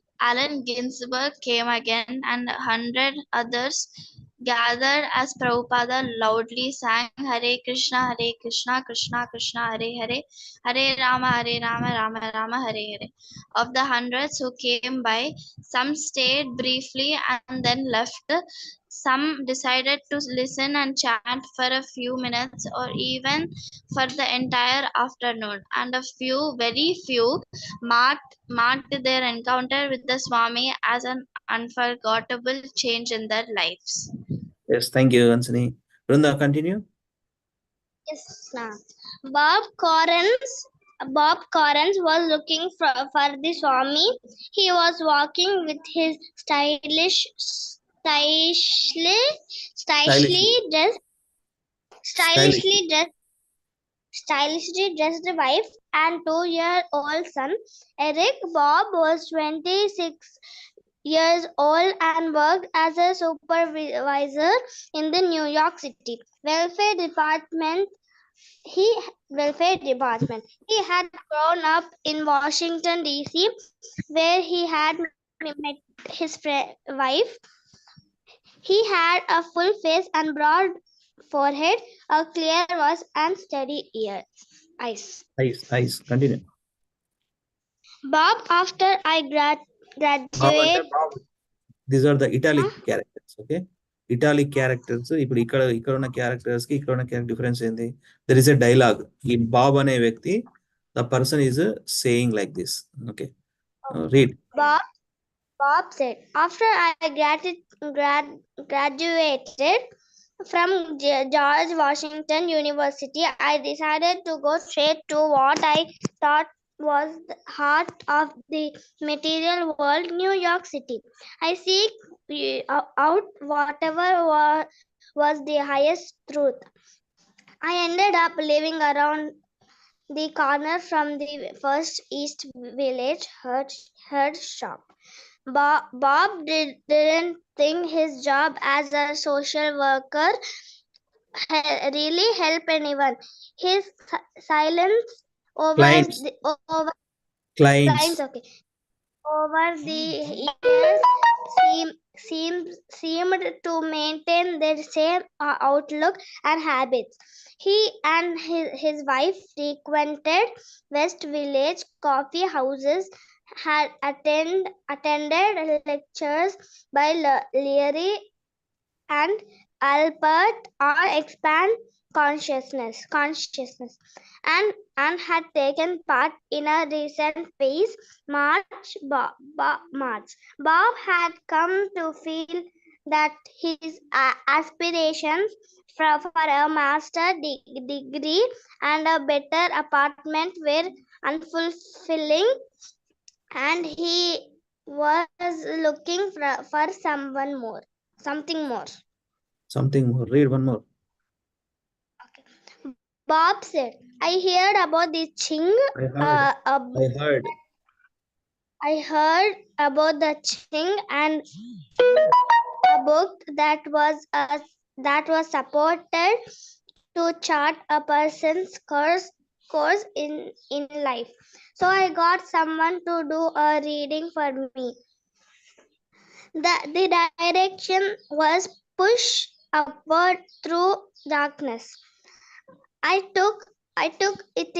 Ginsberg came again, and 100 others gathered as Prabhupada loudly sang Hare Krishna, Krishna Krishna, Hare Hare, Hare Rama, Rama Rama, Hare Hare. Of the hundreds who came by, some stayed briefly and then left. Some decided to listen and chant for a few minutes or even for the entire afternoon, and very few, marked their encounter with the Swami as an unforgettable change in their lives. Yes, thank you, Ansini. Vrunda, continue. Yes, ma'am. Bob Correns was looking for the Swami. He was walking with his stylishly dressed wife and 2-year-old son. Eric Bob was 26 years old and worked as a supervisor in the New York City Welfare Department welfare department. He had grown up in Washington D.C., where he had met his wife. He had a full face and broad forehead, a clear voice, and steady eyes. Eyes. Continue. Bob, after I graduated, These are the italic characters. Okay. Italic characters. ఇప్పుడు ఇక్కడ ఉన్న characters కి ఇక్కడ ఉన్న character difference ఏంది? There is a dialogue. ఈ Bob అనే వ్యక్తి, the person is saying like this. Okay. Read. Bob said, after I graduated from George Washington University, I decided to go straight to what I thought was the heart of the material world, New York City. I seek out whatever was the highest truth. I ended up living around the corner from the first East Village herd shop. Bob didn't think his job as a social worker really helped anyone. His silence over Clients. Over the years seemed to maintain their same outlook and habits. He and his wife frequented West Village coffee houses, had attended lectures by Leary and Albert on expand consciousness and had taken part in a recent peace march. Bob had come to feel that his aspirations for a master degree and a better apartment were unfulfilling, and he was looking for something more. Read one more. Bob said, I heard about the Ching. I heard about the Ching and a book that was supported to chart a person's course in life. So I got someone to do a reading for me. The direction was push upward through darkness. I took it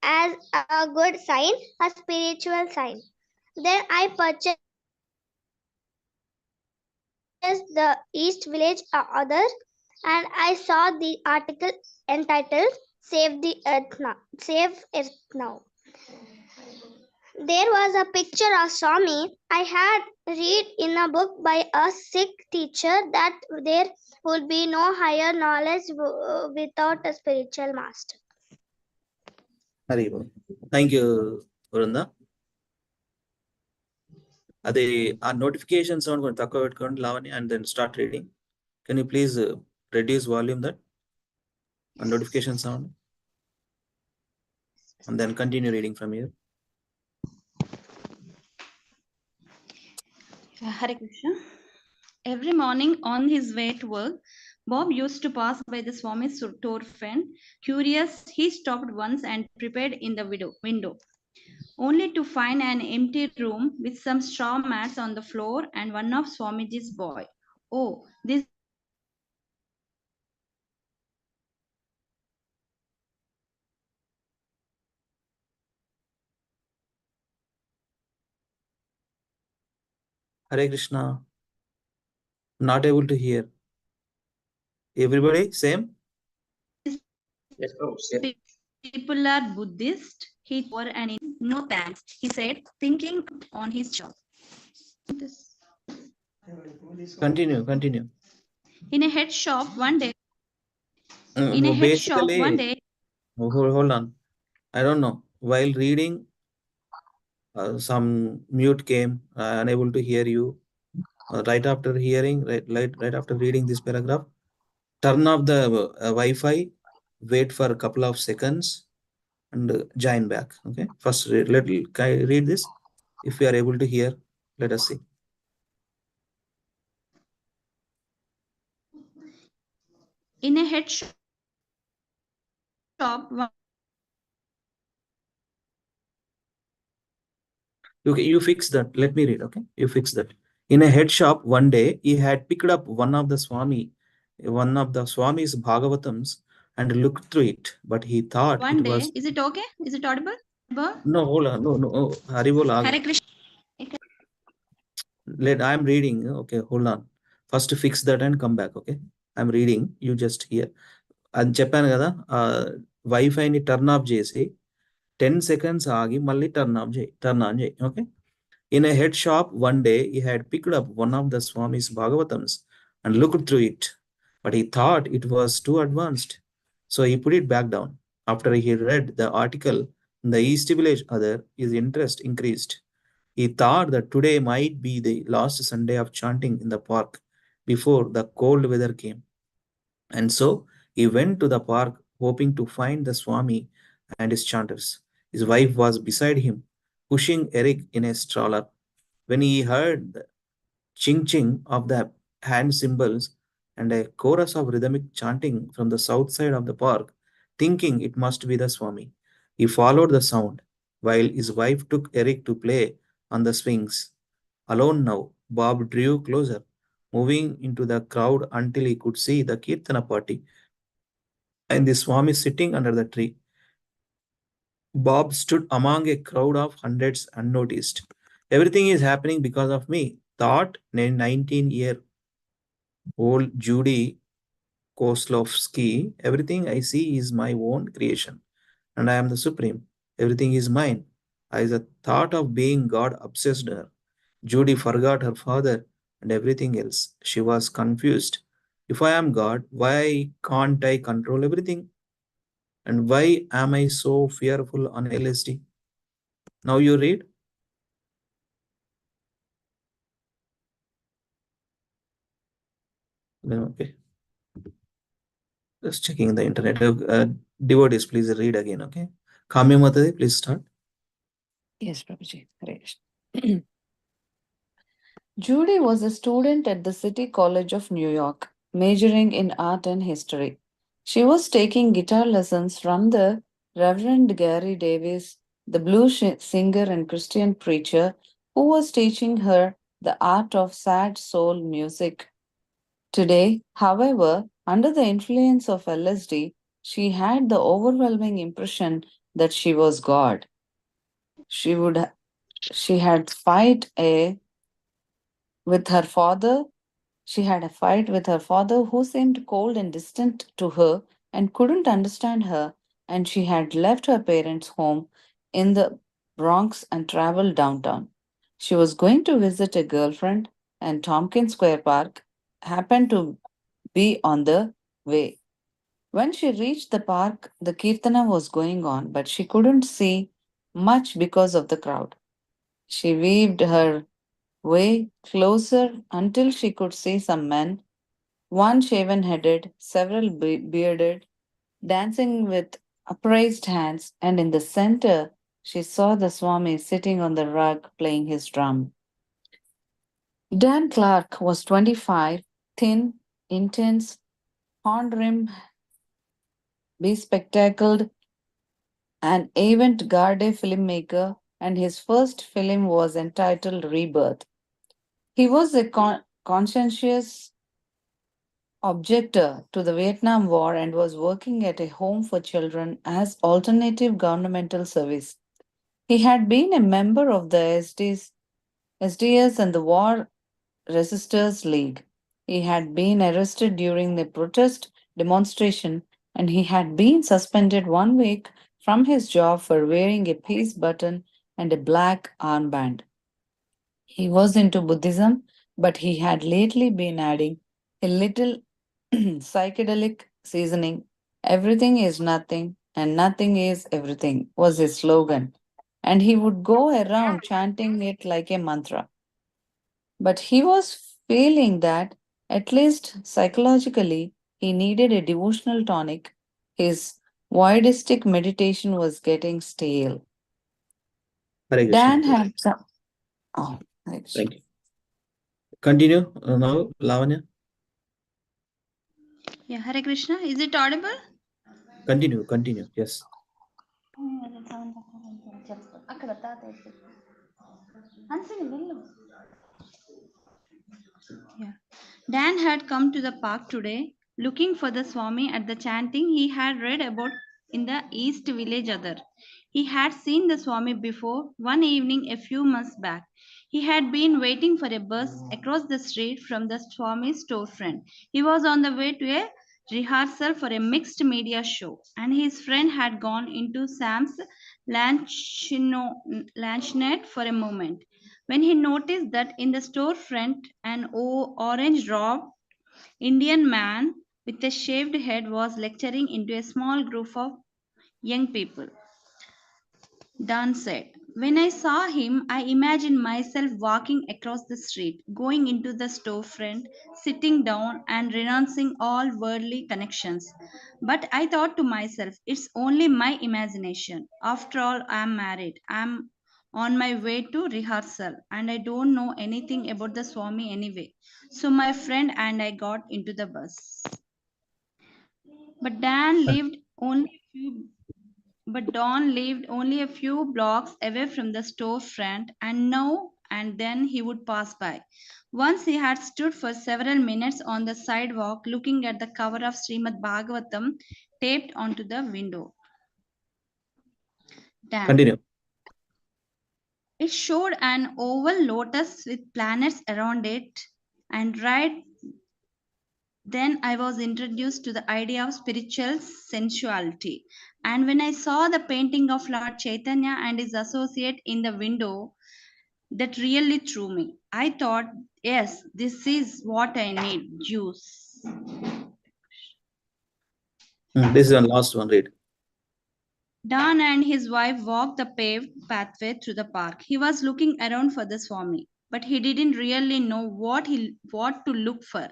as a good sign, a spiritual sign. Then I purchased the East Village Other, and I saw the article entitled Save Earth Now. There was a picture of Swami. I had read in a book by a Sikh teacher that there would be no higher knowledge without a spiritual master. Thank you, Varunda. అదే ఆ notification sound కొంచెం తక్కువ పెట్టుకోండి Lavani, and then start reading. Can you please reduce volume that on notification sound, and then continue reading from here. Hare Krishna. Every morning on his way to work, Bob used to pass by the Swami's storefront. Curious, he stopped once and peeped in the window, only to find an empty room with some straw mats on the floor and one of Swamiji's boy. Oh, this Hare Krishna. Not able to hear. Everybody same? Yes, bro. Same. people are Buddhist. He wore an no thanks, he said, thinking on his job. Continue. In a head shop one day. Hold on. I don't know. While reading, some mute came. Unable to hear you. Right after reading this paragraph, turn off the Wi-Fi. Wait for a couple of seconds and join back. Okay. First, read this. If you are able to hear, let us see. In a head shop shop. Okay, you fix that. Let me read. Okay, you fix that. In a head shop one day, he had picked up one of the Swami's Bhagavatams and looked through it, but he thought One it day, was. is it okay? Is it audible? No, hold on. No, no. Oh, Haribol Hare Aga. Krishna. I'm reading. Okay, hold on. First fix that and come back. Okay, I'm reading. You just hear. అని చెప్పాను కదా వైఫైని turn off చేసి 10 seconds ఆగి మళ్ళీ turn on చేయి okay In a head shop one day he had picked up one of the Swami's Bhagavatams and looked through it, but he thought it was too advanced, so he put it back down. After he read the article in the East Village Other, his interest increased. He thought that today might be the last Sunday of chanting in the park before the cold weather came. And so he went to the park hoping to find the Swami and his chanters. His wife was beside him, pushing Eric in a stroller. When he heard the ching of the hand cymbals and a chorus of rhythmic chanting from the south side of the park, thinking it must be the Swami, he followed the sound while his wife took Eric to play on the swings. Alone now, Bob drew closer, moving into the crowd until he could see the Kirtana party and the Swami sitting under the tree. Bob stood among a crowd of hundreds unnoticed. Everything is happening because of me, thought 19-year-old Judy Koslovsky. Everything I see is my own creation, and I am the supreme. Everything is mine. As a thought of being God obsessed her. Judy forgot her father and everything else. She was confused. If I am God, why can't I control everything? And why am I so fearful on LSD? Now you read. Okay. Just checking the internet. Devotees, please read again, okay? Kamya Matade, please start. Yes, Prabhuji. Hare Krishna. Judy was a student at the City College of New York, majoring in art and history. She was taking guitar lessons from the Reverend Gary Davis, the blues singer and Christian preacher, who was teaching her the art of sad soul music. Today, however, under the influence of LSD, she had the overwhelming impression that she was God. She had fight with her father. She had a fight with her father who seemed cold and distant to her and couldn't understand her, and she had left her parents' home in the Bronx and traveled downtown. She was going to visit a girlfriend, and Tompkins Square Park happened to be on the way. When she reached the park, the Kirtana was going on, but she couldn't see much because of the crowd. She weaved her way closer until she could see some men, one shaven headed, several bearded, dancing with upraised hands, and in the center she saw the Swami sitting on the rug playing his drum. Dan Clark was 25, thin, intense, horn rim, bespectacled, an avant garde filmmaker, and his first film was entitled Rebirth. He was a conscientious objector to the Vietnam War and was working at a home for children as alternative governmental service. He had been a member of the SDS and the War Resisters League. He had been arrested during the protest demonstration and he had been suspended 1 week from his job for wearing a peace button and a black armband. He was into Buddhism, but he had lately been adding a little psychedelic seasoning. Everything is nothing and nothing is everything was his slogan. And he would go around chanting it like a mantra. But he was feeling that, at least psychologically, he needed a devotional tonic. His voidistic meditation was getting stale. Hare Krishna. Dan had some. Oh, Hare Krishna. Thank you. Continue now, Lavanya. Yeah, Hare Krishna. Is it audible? Continue. Yes. Yeah. Dan had come to the park today looking for the Swami at the chanting he had read about in the East Village other. He had seen the Swami before one evening a few months back. He had been waiting for a bus across the street from the Swami's storefront. He was on the way to a rehearsal for a mixed media show, and his friend had gone into Sam's luncheonette for a moment when he noticed that in the storefront an orange robed Indian man with a shaved head was lecturing into a small group of young people. Dan said, "When I saw him, I imagined myself walking across the street, going into the storefront, sitting down, and renouncing all worldly connections. But I thought to myself, it's only my imagination. After all, I'm married. I'm on my way to rehearsal, and I don't know anything about the Swami anyway. So my friend and I got into the bus." But Dan lived only a few but Don lived only a few blocks away from the storefront, and now and then he would pass by. Once he had stood for several minutes on the sidewalk looking at the cover of Srimad Bhagavatam taped onto the window. Dan. Continue. It showed an oval lotus with planets around it, and right then I was introduced to the idea of spiritual sensuality. And when I saw the painting of Lord Chaitanya and his associate in the window, that really threw me. I thought, yes, this is what I need, juice. This is the last one, read. Dan and his wife walked the paved pathway through the park. He was looking around for the Swami, but he didn't really know what to look for.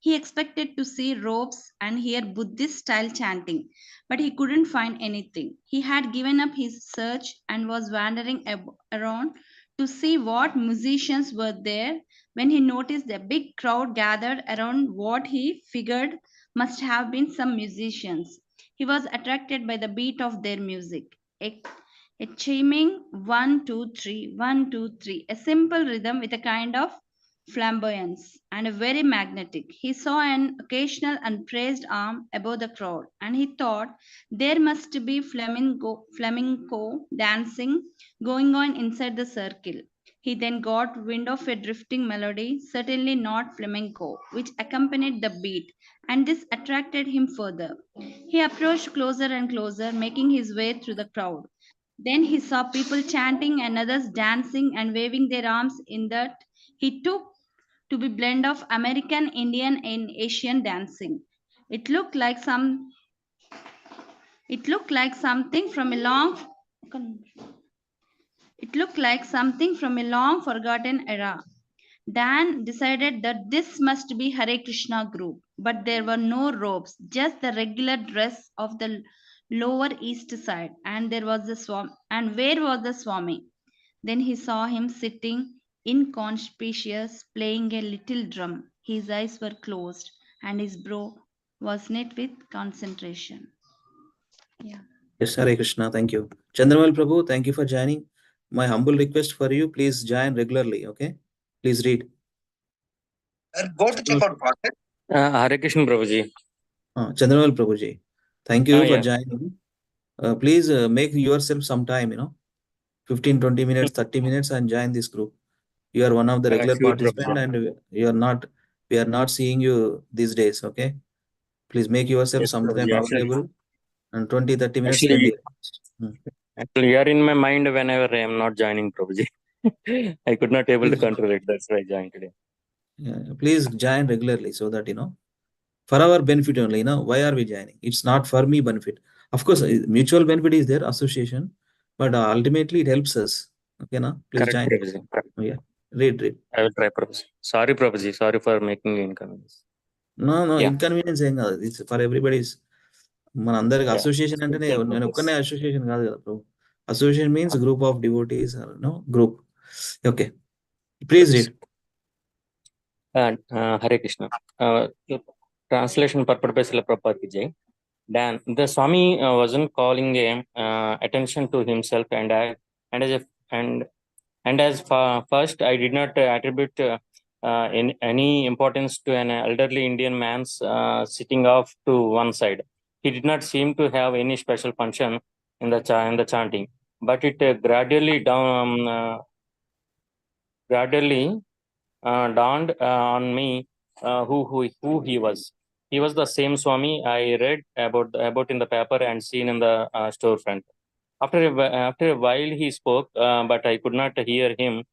He expected to see robes and hear Buddhist style chanting, but he couldn't find anything. He had given up his search and was wandering around to see what musicians were there when he noticed a big crowd gathered around what he figured must have been some musicians. He was attracted by the beat of their music. A chiming 1 2 3 1 2 3, a simple rhythm with a kind of flamboyance and a very magnetic. He saw an occasional upraised arm above the crowd, and he thought there must be flamenco dancing going on inside the circle. He then got wind of a drifting melody, certainly not flamenco, which accompanied the beat, and this attracted him further. He approached closer and closer, making his way through the crowd. Then he saw people chanting and others dancing and waving their arms in that he took to be blend of American, Indian, and Asian dancing. It looked like something from a long forgotten era. Dan decided that this must be Hare Krishna group, but there were no robes, just the regular dress of the lower east side, and there was the Swami. And where was the Swami? Then he saw him sitting inconspicuous, playing a little drum. His eyes were closed, and his brow was knit with concentration. Yeah. Yes, Hare Krishna. Thank you. Chandramal Prabhu, thank you for joining. My humble request for you, please join regularly. Okay, please read. Go to check out process. Hare Krishna Prabhuji. Chandramal Prabhuji, thank you for Yeah. joining. Please make yourself some time, 15, 20 minutes, 30 minutes, and join this group. You are one of the regular Sure, participants, Prabhuji. and we are not seeing you these days. Okay, please make yourself Yes, some time Prabhuji. available, and 20, 30 minutes spend Actually, here. actually, you are in my mind whenever I am not joining, Prabhuji. I could not able to Please, control it. That's why I joined today. please join regularly so that for our benefit only. Why are we joining? It's not for me benefit. Of course, mutual benefit is there, association, but ultimately it helps us. Okay, please Correct, join. Prabhuji. Correct. Yeah, read. I will try, Prabhuji. Sorry, Prabhuji. Sorry for making you inconvenience. No, Yeah. inconvenience ఏం కాదు. It's for everybody's. మన అందరికి Yeah. Association అంటేనే Spiritual నేను purpose. ఒక్కనే association కాదు కదా bro. Association means group of devotees, group. Okay, please read. Hare Krishna. Translation purpose la Prabhupada ki jai. Dan, the Swami wasn't calling attention to himself, and first I did not attribute any importance to an elderly Indian man's sitting off to one side. He did not seem to have any special function in the chanting, but it gradually dawned on me who he was. He was the same Swami I read about in the paper and seen in the storefront. After a while, he spoke, but I could not hear him.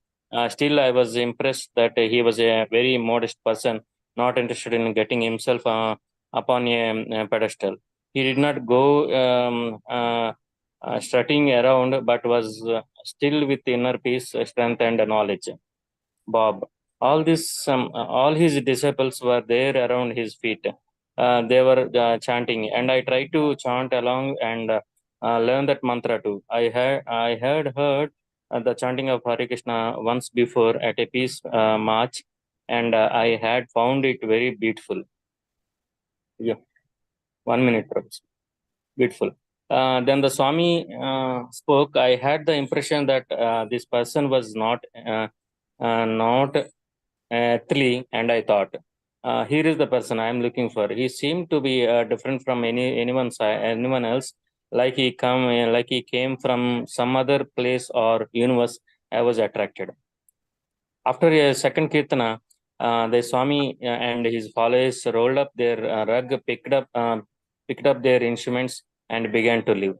Still, I was impressed that he was a very modest person, not interested in getting himself upon a pedestal. He did not go strutting around, but was still with inner peace, strength, and knowledge. Bob. All his disciples were there around his feet. They were chanting, and I tried to chant along and learn that mantra too. I had heard the chanting of Hare Krishna once before at a peace march, and I had found it very beautiful. Yeah, 1 minute, Prabhu. Beautiful. Then the Swami spoke. I had the impression that this person was not earthly, and I thought, here is the person I am looking for. He seemed to be different from anyone else, like he came from some other place or universe. I was attracted. After a second kirtana, the Swami and his followers rolled up their rug, picked up their instruments, and began to leave.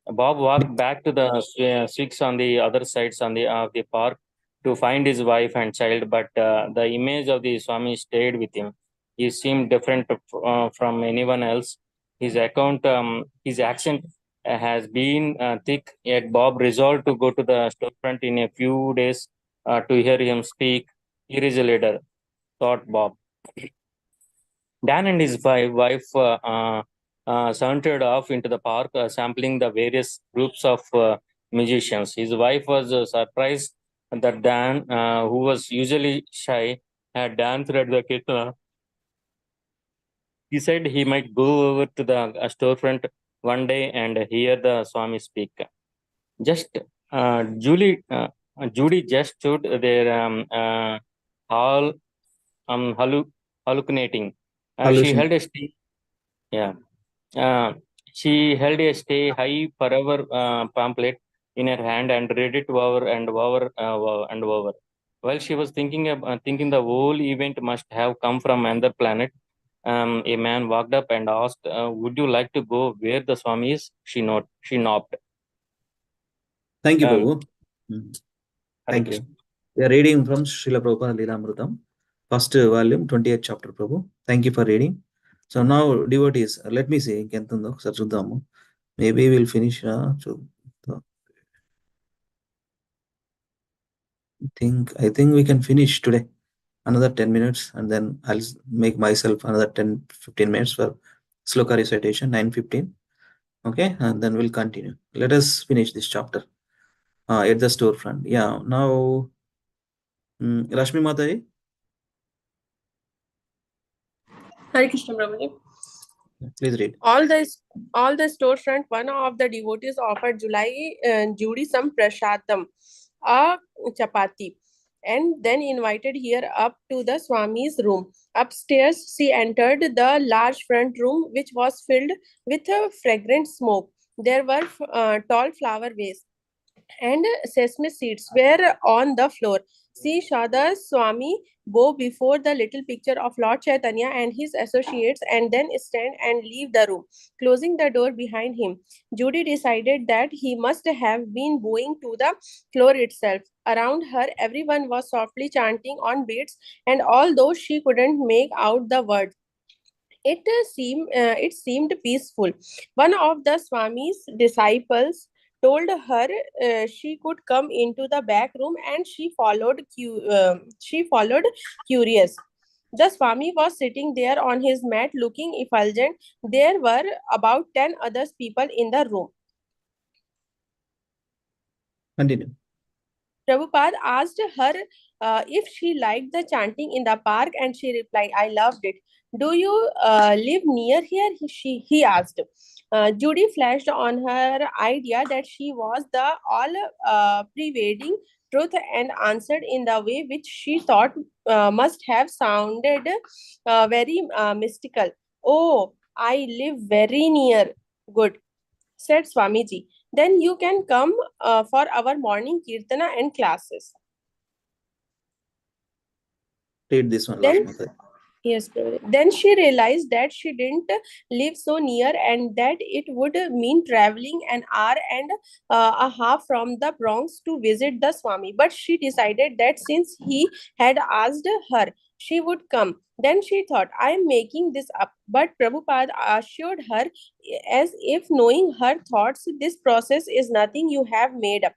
Bob walked back to the six on the other sides of the park to find his wife and child, but the image of the Swami stayed with him. He seemed different from anyone else. His accent has been thick, yet Bob resolved to go to the storefront in a few days to hear him speak. Here is a leader, thought Bob. Dan and his wife sauntered off into the park, sampling the various groups of musicians. His wife was surprised that Dan, who was usually shy, had danced at the kirtana. He said he might go over to the storefront one day and hear the Swami speak. Just Judy just stood there, all hallucinating. She held a stick. Yeah. She held a stay high forever pamphlet in her hand and read it over and over and over. While she was thinking the whole event must have come from another planet, a man walked up and asked, "Would you like to go where the Swami is?" She nodded. Thank you, Um, Prabhu. Thank you. We are reading from Srila Prabhupada Lilamritam, first volume, 20th chapter, Prabhu. Thank you for reading. So now, devotees, let me see. Maybe we'll finish. I think we can finish today. Another 10 minutes, and then I'll make myself another 10-15 minutes for sloka recitation, 9:15. Okay, and then we'll continue. Let us finish this chapter at the storefront. Yeah, now, Rashmi Mataji. Hare Krishna Prabhuji. Please read. All the storefront, one of the devotees offered Judy some prasadam, a chapati, and then invited her up to the Swami's room. Upstairs, she entered the large front room, which was filled with a fragrant smoke. There were tall flower vases and sesame seeds were on the floor. She saw the Swami bow before the little picture of Lord Chaitanya and his associates and then stand and leave the room, closing the door behind him. Judy decided that he must have been bowing to the floor itself. Around her, everyone was softly chanting on beats, and although she couldn't make out the words, it seemed peaceful. One of the Swami's disciples told her she could come into the back room, and she followed curious. The Swami was sitting there on his mat looking effulgent. There were about 10 other people in the room. Continue. Prabhupada asked her if she liked the chanting in the park, and she replied, I loved it. Do you live near here? He asked. Judy flashed on her idea that she was the all pervading truth and answered in the way which she thought must have sounded very mystical. Oh, I live very near. Good, said Swamiji. Then you can come for our morning kirtana and classes. Read this one, Then Mataji. Yes, then she realized that she didn't live so near and that it would mean traveling an hour and a half from the Bronx to visit the Swami. But she decided that since he had asked her, she would come. Then she thought, I am making this up. But Prabhupada assured her, as if knowing her thoughts, this process is nothing you have made up.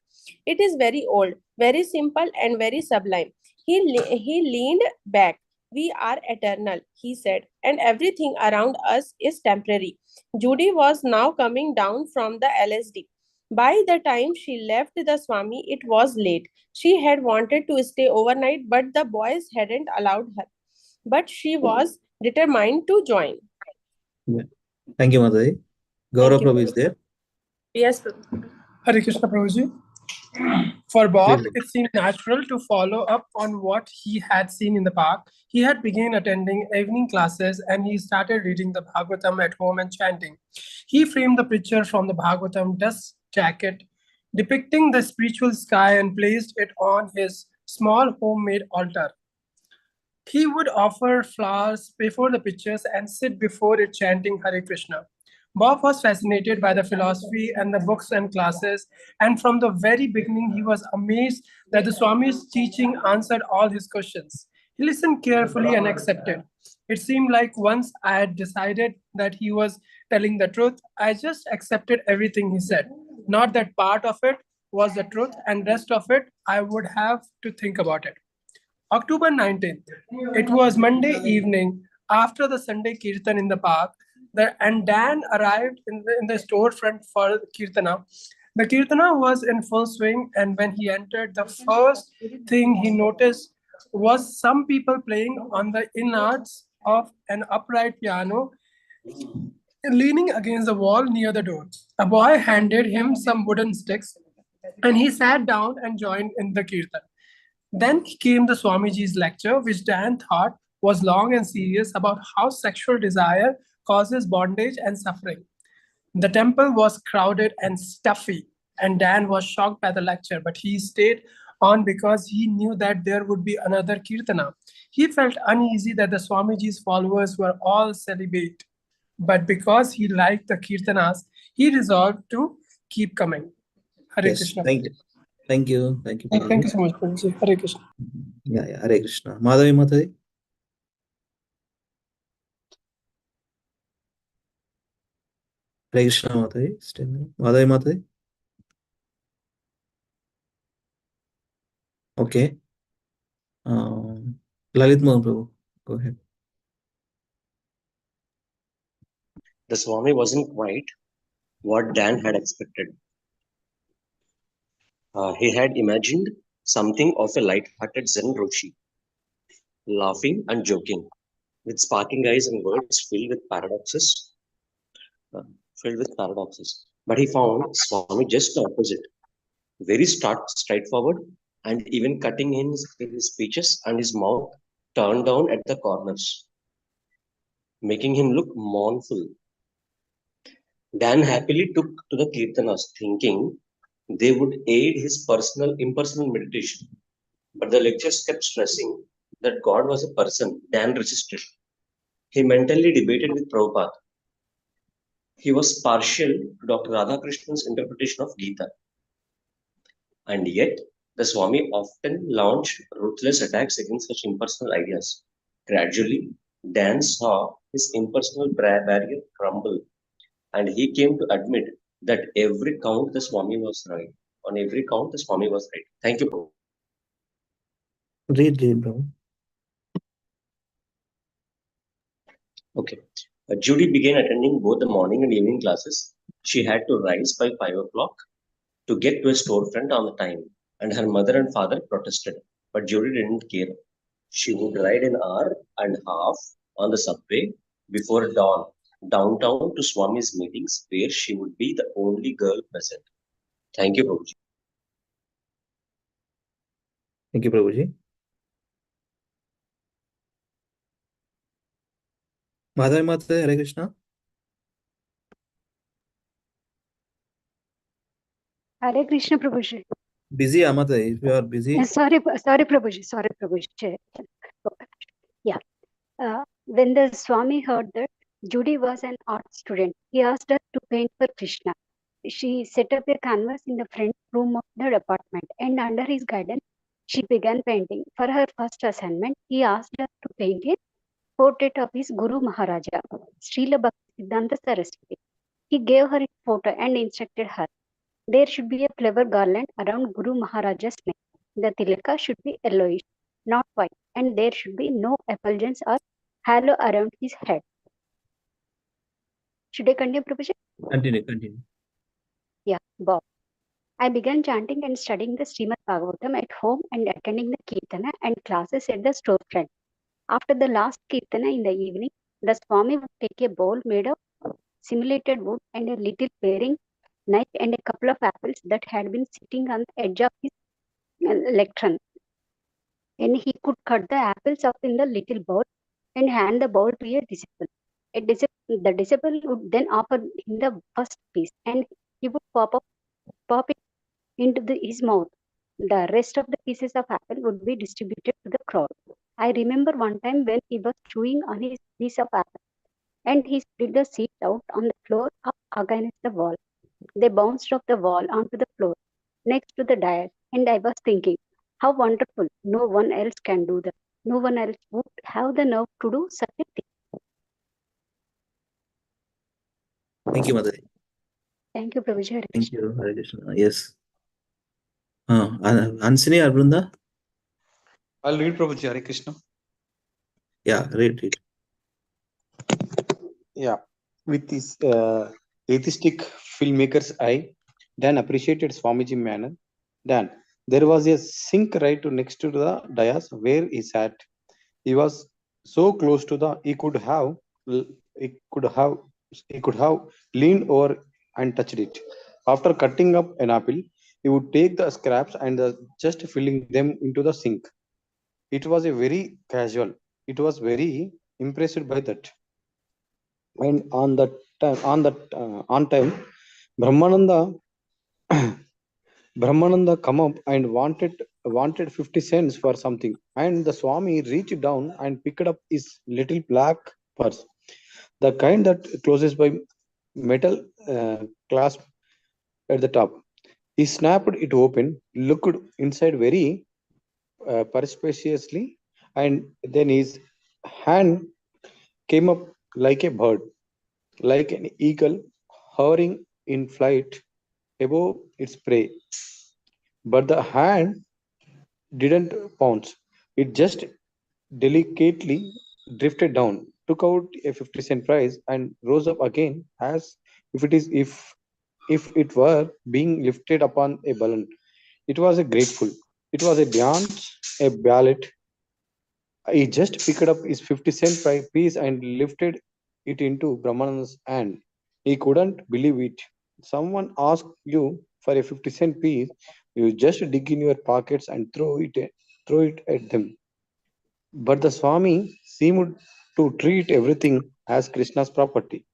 It is very old, very simple, and very sublime. He leaned back. We are eternal, he said, and everything around us is temporary. Judy was now coming down from the LSD. By the time she left the Swami, it was late. She had wanted to stay overnight, but the boys hadn't allowed her. But she was determined to join. Yeah. Thank you, Mataji. Gaurav Thank you. Prabhu is there. Yes, Prabhu. Hare Krishna Prabhuji. For Bob, Please. it seemed natural to follow up on what he had seen in the park. He had begun attending evening classes and he started reading the Bhagavatam at home and chanting. He framed the picture from the Bhagavatam dust jacket depicting the spiritual sky and placed it on his small homemade altar. He would offer flowers before the pictures and sit before it chanting Hare Krishna. Bob was fascinated by the philosophy and the books and classes, and from the very beginning, he was amazed that the Swami's teaching answered all his questions. He listened carefully and accepted. It seemed like once I had decided that he was telling the truth, I just accepted everything he said. Not that part of it was the truth, and rest of it, I would have to think about it. October 19th. It was Monday evening after the Sunday Kirtan in the park, and Dan arrived in the storefront for Kirtana. The Kirtana was in full swing, and when he entered, the first thing he noticed was some people playing on the innards of an upright piano leaning against the wall near the door. A boy handed him some wooden sticks, and he sat down and joined in the Kirtan. Then came the Swamiji's lecture, which Dan thought was long and serious about how sexual desire causes bondage and suffering. The temple was crowded and stuffy, and Dan was shocked by the lecture, but he stayed on because he knew that there would be another Kirtana. He felt uneasy that the Swamiji's followers were all celibate, but because he liked the Kirtanas, he resolved to keep coming. Hare Yes, Krishna. thank you. Thank you. Thank you, Thank you Prabhuji. so much, Prabhuji. Hare Krishna. Yeah, yeah. Hare Krishna. Madhavi Mataji. Hare Krishna Mataji. Still no. Madhavi Mataji. Okay. Lalit Mohan Prabhu. Go ahead. The Swami wasn't quite what Dan had expected. He had imagined something of a light-hearted Zen Roshi, laughing and joking, with sparkling eyes and words filled with paradoxes. But he found Swami just the opposite, very straightforward, and even cutting in his speeches and his mouth turned down at the corners, making him look mournful. Dan happily took to the Kirtanas, thinking they would aid his impersonal meditation. But the lectures kept stressing that God was a person. Dan resisted. He mentally debated with Prabhupada. He was partial to Dr. Radhakrishnan's interpretation of Gita. And yet, the Swami often launched ruthless attacks against such impersonal ideas. Gradually, Dan saw his impersonal barrier crumble, and he came to admit that every count the Swami was right. On every count, the Swami was right. Thank you, Prabhu. Read, Prabhu. Okay. Judy began attending both the morning and evening classes. She had to rise by 5 o'clock to get to a storefront on the time, and her mother and father protested, but Judy didn't care. She would ride an hour and a half on the subway before dawn downtown to Swami's meetings, where she would be the only girl present. Thank you, Prabhuji. Thank you, Prabhuji. Madhavi Mata, Hare Krishna. Hare Krishna, Prabhuji. Busy, Amata. If you are busy. Sorry, Prabhuji. Sorry, Prabhuji. Yeah. When the Swami heard that Judy was an art student, he asked her to paint for Krishna. She set up a canvas in the front room of the apartment, and under his guidance, she began painting. For her first assignment, he asked her to paint a portrait of his Guru Maharaja, Srila Bhaktisiddhanta Saraswati. He gave her a photo and instructed her. There should be a flower garland around Guru Maharaja's neck. The tilaka should be yellowish, not white, and there should be no effulgence or halo around his head. Should I continue, Prabhuji? Continue. Yeah, Bob. I began chanting and studying the Srimad Bhagavatam at home and attending the Kirtana and classes at the storefront. After the last Kirtana in the evening, the Swami would take a bowl made of simulated wood and a little paring knife and a couple of apples that had been sitting on the edge of his lectern. And he could cut the apples up in the little bowl and hand the bowl to a disciple. The disciple would then offer him the first piece, and he would pop it into his mouth. The rest of the pieces of apple would be distributed to the crowd. I remember one time when he was chewing on his piece of apple, and he spread the seeds out on the floor up against the wall. They bounced off the wall onto the floor next to the dais, and I was thinking, how wonderful! No one else can do that. No one else would have the nerve to do such a thing. Thank you, Madhavi. Thank you, Prabhuji. Hare Thank Krishna. you, Hare Krishna. Yes. Ansini or Brunda? I'll read Prabhuji. Hare Krishna. Yeah, read. Yeah, with his atheistic filmmaker's eye, Dan appreciated Swamiji manner. Dan, there was a sink right next to the dais where he sat. He was so close to the he could have leaned over and touched it. After cutting up an apple, he would take the scraps and just filling them into the sink. It was a very casual. It was very impressed by that. And on time, Brahmananda come up and wanted 50 cents for something, and the Swami reached down and picked up his little black purse, the kind that closes by metal clasp at the top. He snapped it open, looked inside very perspiciously, and then his hand came up like a bird, like an eagle hovering in flight above its prey. But the hand didn't pounce. It just delicately drifted down, took out a 50-cent prize, and rose up again as if it were being lifted upon a balloon. It was a grateful. It was a dance, a ballet. He just picked up his 50-cent piece and lifted it into Brahmananda's hand. He couldn't believe it. Someone asked you for a 50-cent piece, you just dig in your pockets and throw it at them. But the Swami seemed to treat everything as Krishna's property,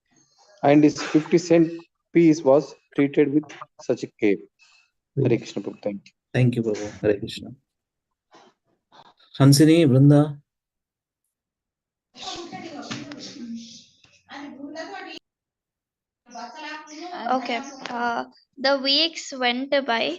and his 50-cent piece was treated with such a care. Hare Krishna Prabhu, thank you. Thank you, Prabhu. Hare Krishna. Hansini, Brunda. Okay. The weeks went by.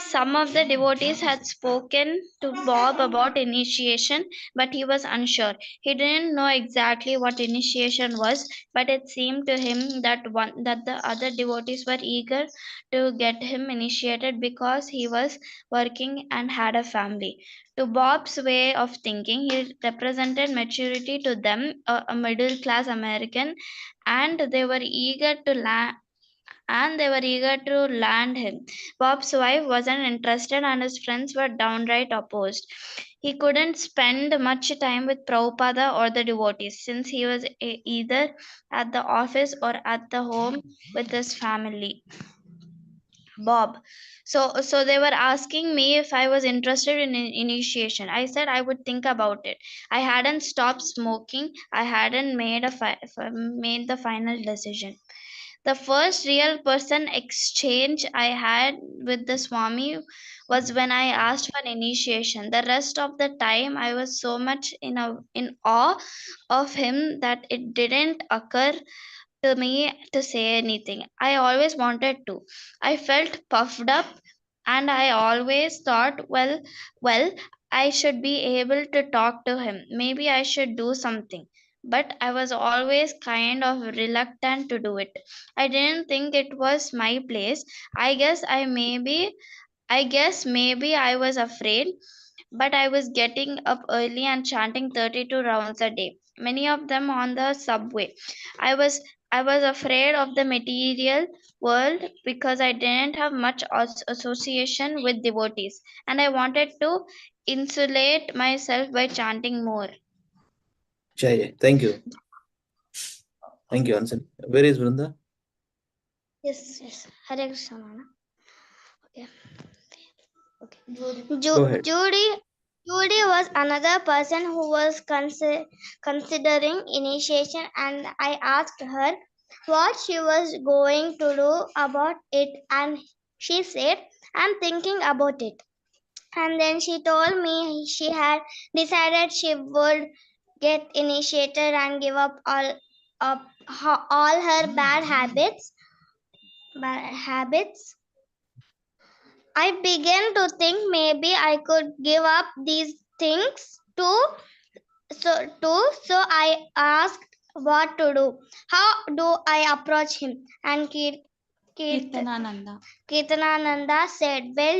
Some of the devotees had spoken to Bob about initiation, but he was unsure. He didn't know exactly what initiation was, but it seemed to him that the other devotees were eager to get him initiated because he was working and had a family. To Bob's way of thinking, he represented maturity to them, a middle class American, and they were eager to and they were eager to land him. Bob's wife wasn't interested, and his friends were downright opposed. He couldn't spend much time with Prabhupada or the devotees since he was either at the office or at the home with his family. Bob. So they were asking me if I was interested in initiation. I said I would think about it. I hadn't stopped smoking. I hadn't made the final decision. The first real person exchange I had with the Swami was when I asked for initiation. The rest of the time I was so much in awe of him that it didn't occur to me to say anything. I always wanted to. I felt puffed up, and I always thought, well, I should be able to talk to him. Maybe I should do something. But I was always kind of reluctant to do it. I didn't think it was my place. I guess maybe I was afraid, but I was getting up early and chanting 32 rounds a day, many of them on the subway. I was I was afraid of the material world because I didn't have much association with devotees, and I wanted to insulate myself by chanting more. Jai. Thank you. Thank you, Ansan. Where is Vrinda? Yes. Hare Krishna, Mama. Okay. Go ahead. Judy was another person who was considering initiation, and I asked her what she was going to do about it, and she said, "I'm thinking about it." And then she told me she had decided she would get initiated and give up all her bad habits. I began to think maybe I could give up these things too. So I asked what to do. How do I approach him? And Kirtanananda said, "Well,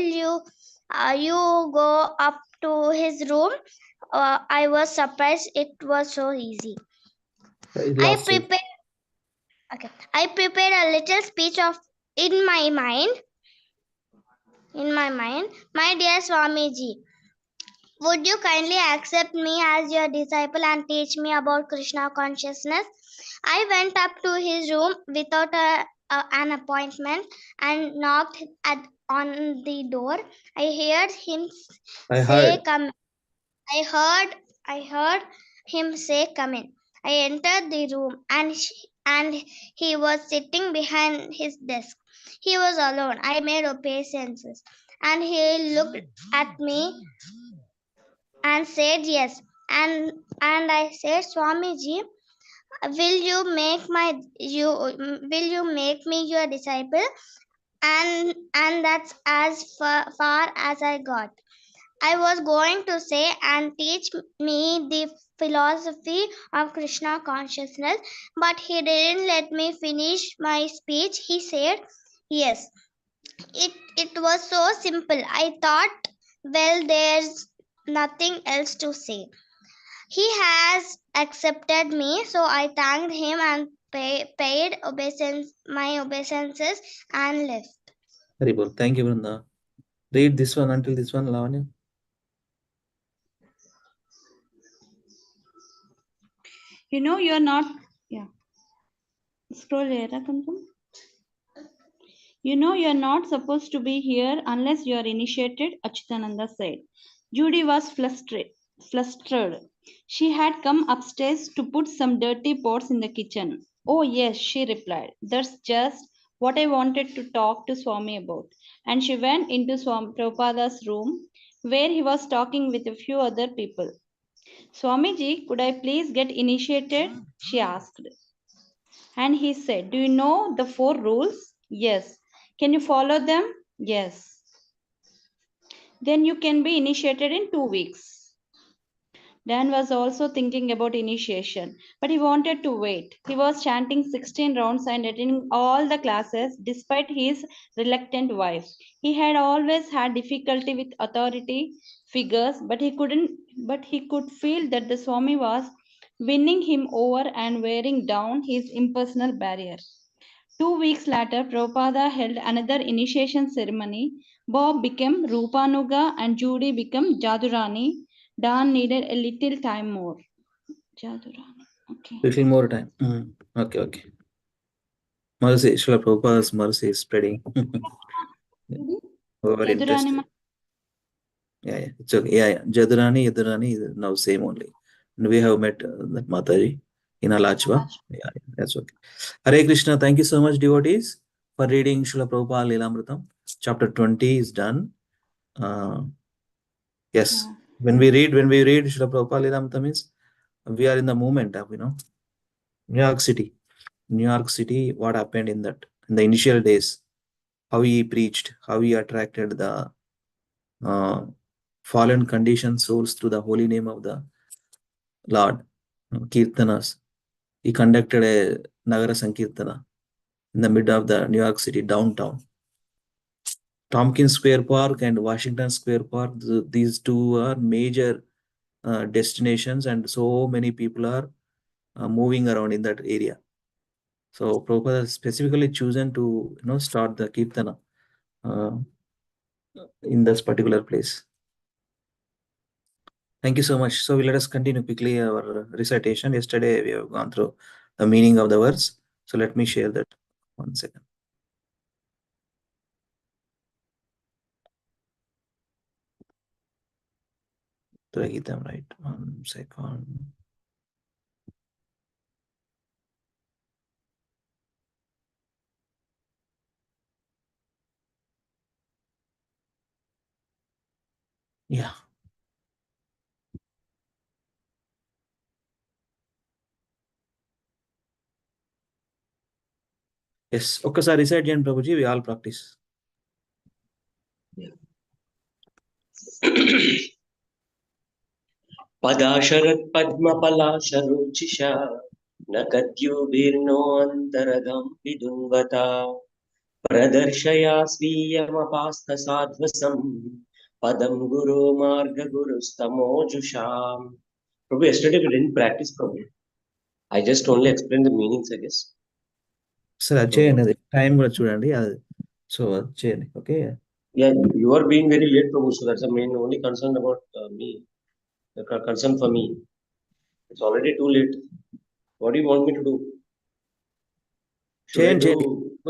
you go up to his room." I was surprised it was so easy. I prepared a little speech in my mind. My dear Swamiji, would you kindly accept me as your disciple and teach me about Krishna consciousness? I went up to his room without an appointment and knocked on the door. I heard him say, "Come." I heard him say, "Come in." I entered the room, and he was sitting behind his desk. He was alone. I made obeisances, and he looked at me and said yes. And I said, "Swamiji, will you make me your disciple?" And that's as far as I got. I was going to say, "And teach me the philosophy of Krishna consciousness," but he didn't let me finish my speech. He said, "Yes." It was so simple. I thought, well, there's nothing else to say. He has accepted me, so I thanked him and paid my obeisances and left. Haribol. Thank you, Vrinda. Read this one until this one, Lavanya. You're not. Yeah. Scroll here, you're not supposed to be here unless you are initiated, Achitananda said. Judy was flustered. She had come upstairs to put some dirty pots in the kitchen. "Oh, yes," she replied. "That's just what I wanted to talk to Swami about." And she went into Swami Prabhupada's room, where he was talking with a few other people. "Swamiji, could I please get initiated?" she asked. And he said, "Do you know the 4 rules?" "Yes." "Can you follow them?" "Yes." "Then you can be initiated in 2 weeks." Dan was also thinking about initiation, but he wanted to wait. He was chanting 16 rounds and attending all the classes despite his reluctant wife. He had always had difficulty with authority figures, but he could feel that the Swami was winning him over and wearing down his impersonal barrier. 2 weeks later, Prabhupada held another initiation ceremony. Bob became Rupanuga and Judy became Jadurani. Dan needed a little time more. Jadurani. Okay. Little more time. Okay. Mercy, Srila Prabhupada's mercy is spreading. Over interested. Yeah, it's okay. Yeah. Jadurani is now same only. And we have met that Mataji in Alachwa. Yeah, that's okay. Hare Krishna, thank you so much, devotees, for reading Srila Prabhupada Lilamritam. Chapter 20 is done. Yes. When we read Srila Prabhupada Lilamritam means we are in the moment of, New York City. What happened in the initial days, how he preached, how he attracted the fallen conditioned souls through the holy name of the Lord. Kirtanas. He conducted a Nagara Sankirtana in the middle of the New York City downtown. Tompkins Square Park and Washington Square Park, these two are major destinations, and so many people are moving around in that area. So Prabhupada has specifically chosen to start the Kirtana in this particular place. Thank you so much. So let us continue quickly our recitation. Yesterday we have gone through the meaning of the words. So let me share that. 1 second. RudraGita, right? 1 second. Yeah. Yes. Okkasari recite Jan Prabhuji, we all practice. पदाशरत् पद्मपलाशरुचिषा न कद्योभिर्नोऽन्तरगं विदुन्वता प्रदर्शया स्वीयमपास्तसाध्वसम् पदं गुरो मार्गगुरुस्तमोजुषाम्. Prabhu, yesterday we didn't practice, Prabhu. I just only explained the meanings, I guess. Sir, acheyandi time kuda chudandi. So acheyandi, okay? Yeah, you are being very late, Prabhu. So that's the main only concern about me. The concern for me. It's already too late. What do you want me to do? Should I do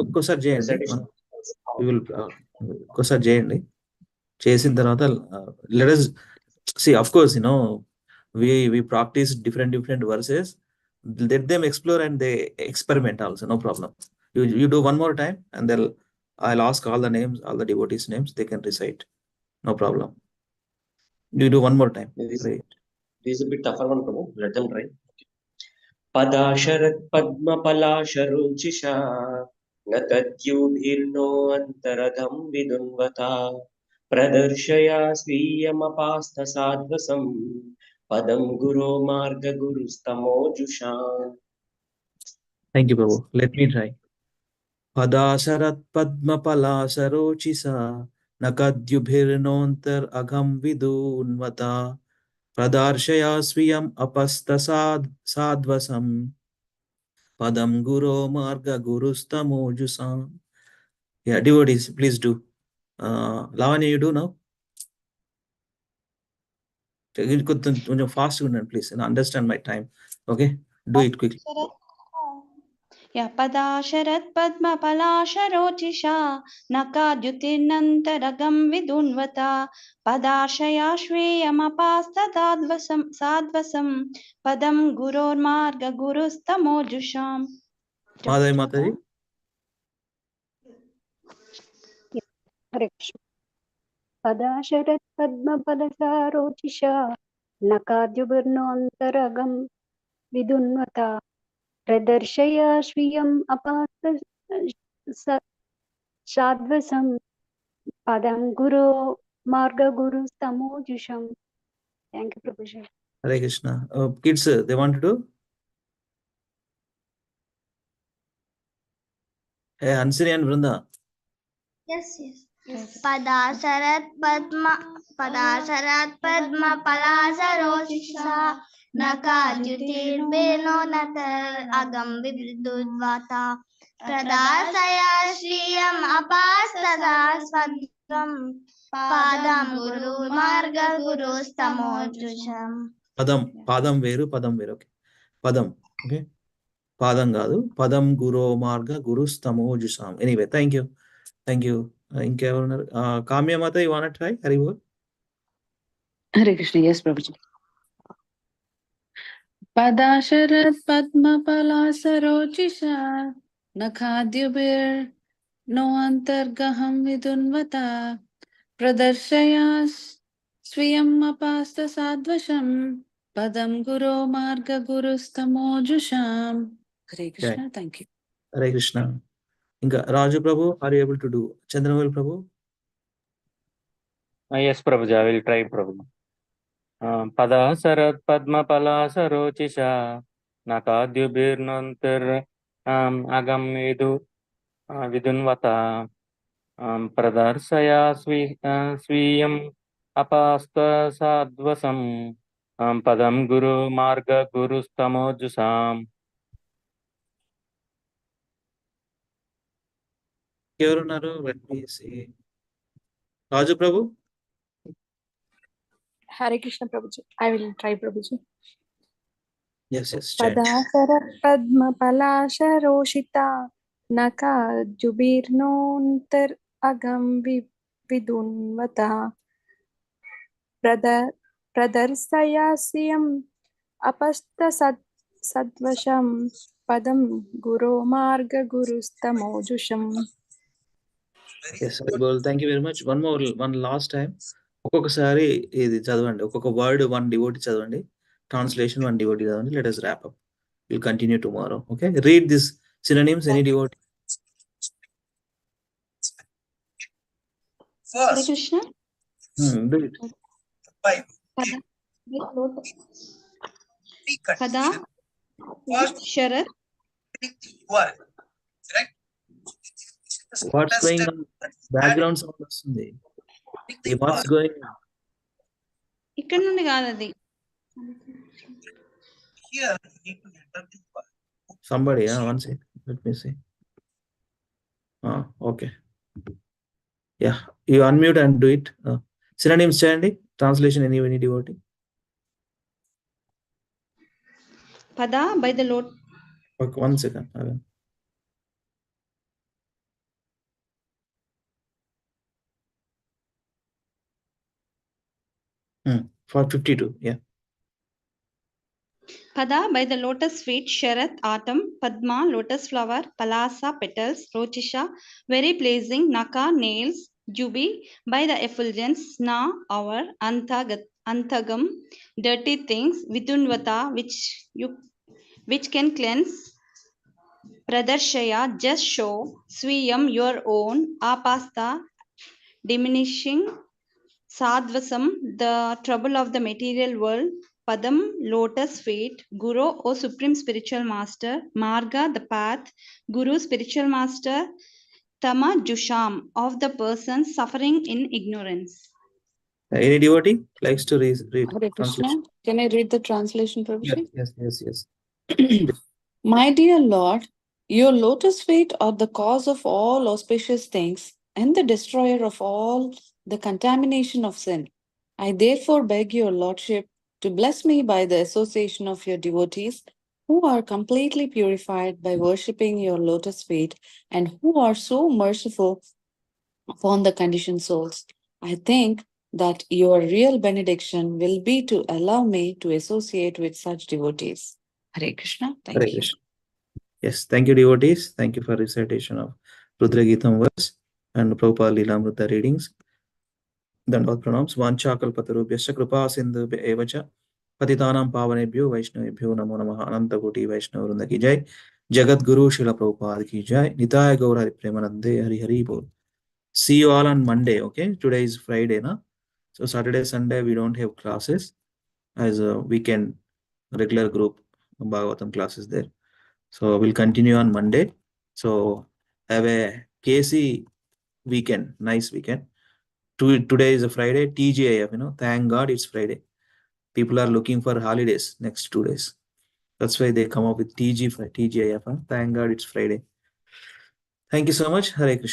ఒక్కసారి చేయండి. recitation? We will ఒక్కసారి చేయండి. చేసిన తర్వాత let us see, of course, we practice different verses. Let them explore and they experiment also, no problem. You do one more time and I'll ask all the names, all the devotees' names, they can recite. No problem. You do one more time. This Great. is a bit tougher one, Prabhu. Let them try. पदाशरत् पद्मपलाशरुचिषा न तद्युभिर्नोऽन्तरगं विदुन्वता प्रदर्शया स्वीयमपास्तसाध्वसम् पदं गुरो मार्गगुरुस्तमोजुषाम्. Thank you, Prabhu. Let me try. Padasarat padmapalasarochisa nakadyubhirnontar agham vidunvata pradarshaya swiyam apastasad sadvasam padam guro marga gurustamojusam. Yeah, devotees, please do. Lavanya, you do now? కొంచెం fast ఉండండి, please, and understand my time. Okay, do it quickly. पदाशरत् पद्मपलाशरोचिषा नकाद्युतिर्नन्तरगं विदुन्वता पदाशया श्वेयमपास्तदाद्वसं साध्वसं पदं गुरोर्मार्गगुरुस्तमोजुषाम्. Mataji. हरे कृष्ण. पदाशरत् पद्मपदसारोचिषा नकाद्युभिर्नोऽन्तरगं विदुन्वता प्रदर्शया श्रियम् अपास्त साध्वसं पदं गुरो मार्गगुरुस्तमोजुषम्. Thank you, Prabhuji. Hare Krishna. Kids, they want to do? Hey, Hansini and Vrinda. Yes. Padasarat padma palasarochisa nakadyutir beno natar agam vidudvata Pradasaya Shriyam Apastasa Swadvam Padam Guru Marga Guru Stamojusham. padam veru, okay. Padam, okay. Padam కాదు, padam guru marga guru stamojusam. Anyway, thank you. ఇంకెవరున్నారు? కామ్యమాత, you wanna try? Hari bol. Hare Krishna, yes, Prabhuji. Padasharat padma palasarocisha nakhadyubir no antargaham vidunvata pradarshayas swiyam apasta sadvasham padam guru marga guru stamojusham. Hare Krishna, thank you. Hare Krishna. ఇంకా రాజు ప్రభు, are you able to do? Chandramouli Prabhu. Yes, Prabhuji, I will try, Prabhuji. Padasarat padma palasarocisha nakadyubirnantar agam vidunvata pradarshaya swiyam apasta sadvasam padam guru marga guru stamojusam. ఎవరున్నారు? Let me see. Raju Prabhu. Hare Krishna Prabhuji. I will try Prabhuji. Yes. Padasara Padma Palasha Roshita Naka Jubirnontar Agam Vidunvata Pradarsayasiyam Apasta Sadvasham Padam Guru Marga Guru Stamojusham. Yes, thank you very much. One last time. ఒక్కొక్కసారి ఇది చదవండి, ఒక్కొక్క word one devotee చదవండి, translation one devotee చదవండి. Let us wrap up. We'll continue tomorrow. Okay, read this synonyms. Any devotee? Hare Krishna. Do it. Pada Sharat. What's going on? Background sound వస్తుంది. What's going on? ఇక్కడ నుండి కాదు అది. Somebody, one second. Let me see. Okay. Yeah, you unmute and do it. Synonyms చేయండి. Translation any devotee. Pada by the Lord. Okay, 1 second. For 52, yeah. Pada by the lotus feet, Sharat, autumn, Padma, lotus flower, Palasa, petals, Rochisha, very pleasing, Naka, nails, Jubi, by the effulgence, Sna, hour, Anthagam, dirty things, Vidunvata, which can cleanse, Pradarshaya, just show, Swiyam, your own, Apasta, diminishing, Sadvasam, the trouble of the material world, Padam, lotus feet, Guru, O supreme spiritual master, Marga, the path, Guru, spiritual master, Tama, Jusham, of the person suffering in ignorance. Any devotee likes to read? Hare Krishna. Can I read the translation, Prabhuji? Yes. My dear Lord, your lotus feet are the cause of all auspicious things and the destroyer of all the contamination of sin. I therefore beg your Lordship to bless me by the association of your devotees who are completely purified by worshipping your lotus feet and who are so merciful upon the conditioned souls. I think that your real benediction will be to allow me to associate with such devotees. Hare Krishna. Thank you. Yes, thank you, devotees. Thank you for recitation of RudraGita verse and Prabhupada Lilamrita readings. Dandavad pranams. Vancha kalpatarubhyascha kripa sindhu evacha patitanam pavanebhyo vaishnavebhyo namo namaha. Ananta koti vaishnava vrinda ki jai. Jagat Guru Srila Prabhupada ki jai. Nitaya Gaur Hari Premanande Hari Hari Bol. See you all on Monday. Okay, today is Friday, na? So Saturday, Sunday we don't have classes as a weekend regular group Bhagavatam classes there. So we'll continue on Monday. So have a KC weekend, nice weekend. Today is a Friday, TGIF, thank God it's Friday. People are looking for holidays next 2 days. That's why they come up with TGIF, thank God it's Friday. Thank you so much. Hare Krishna.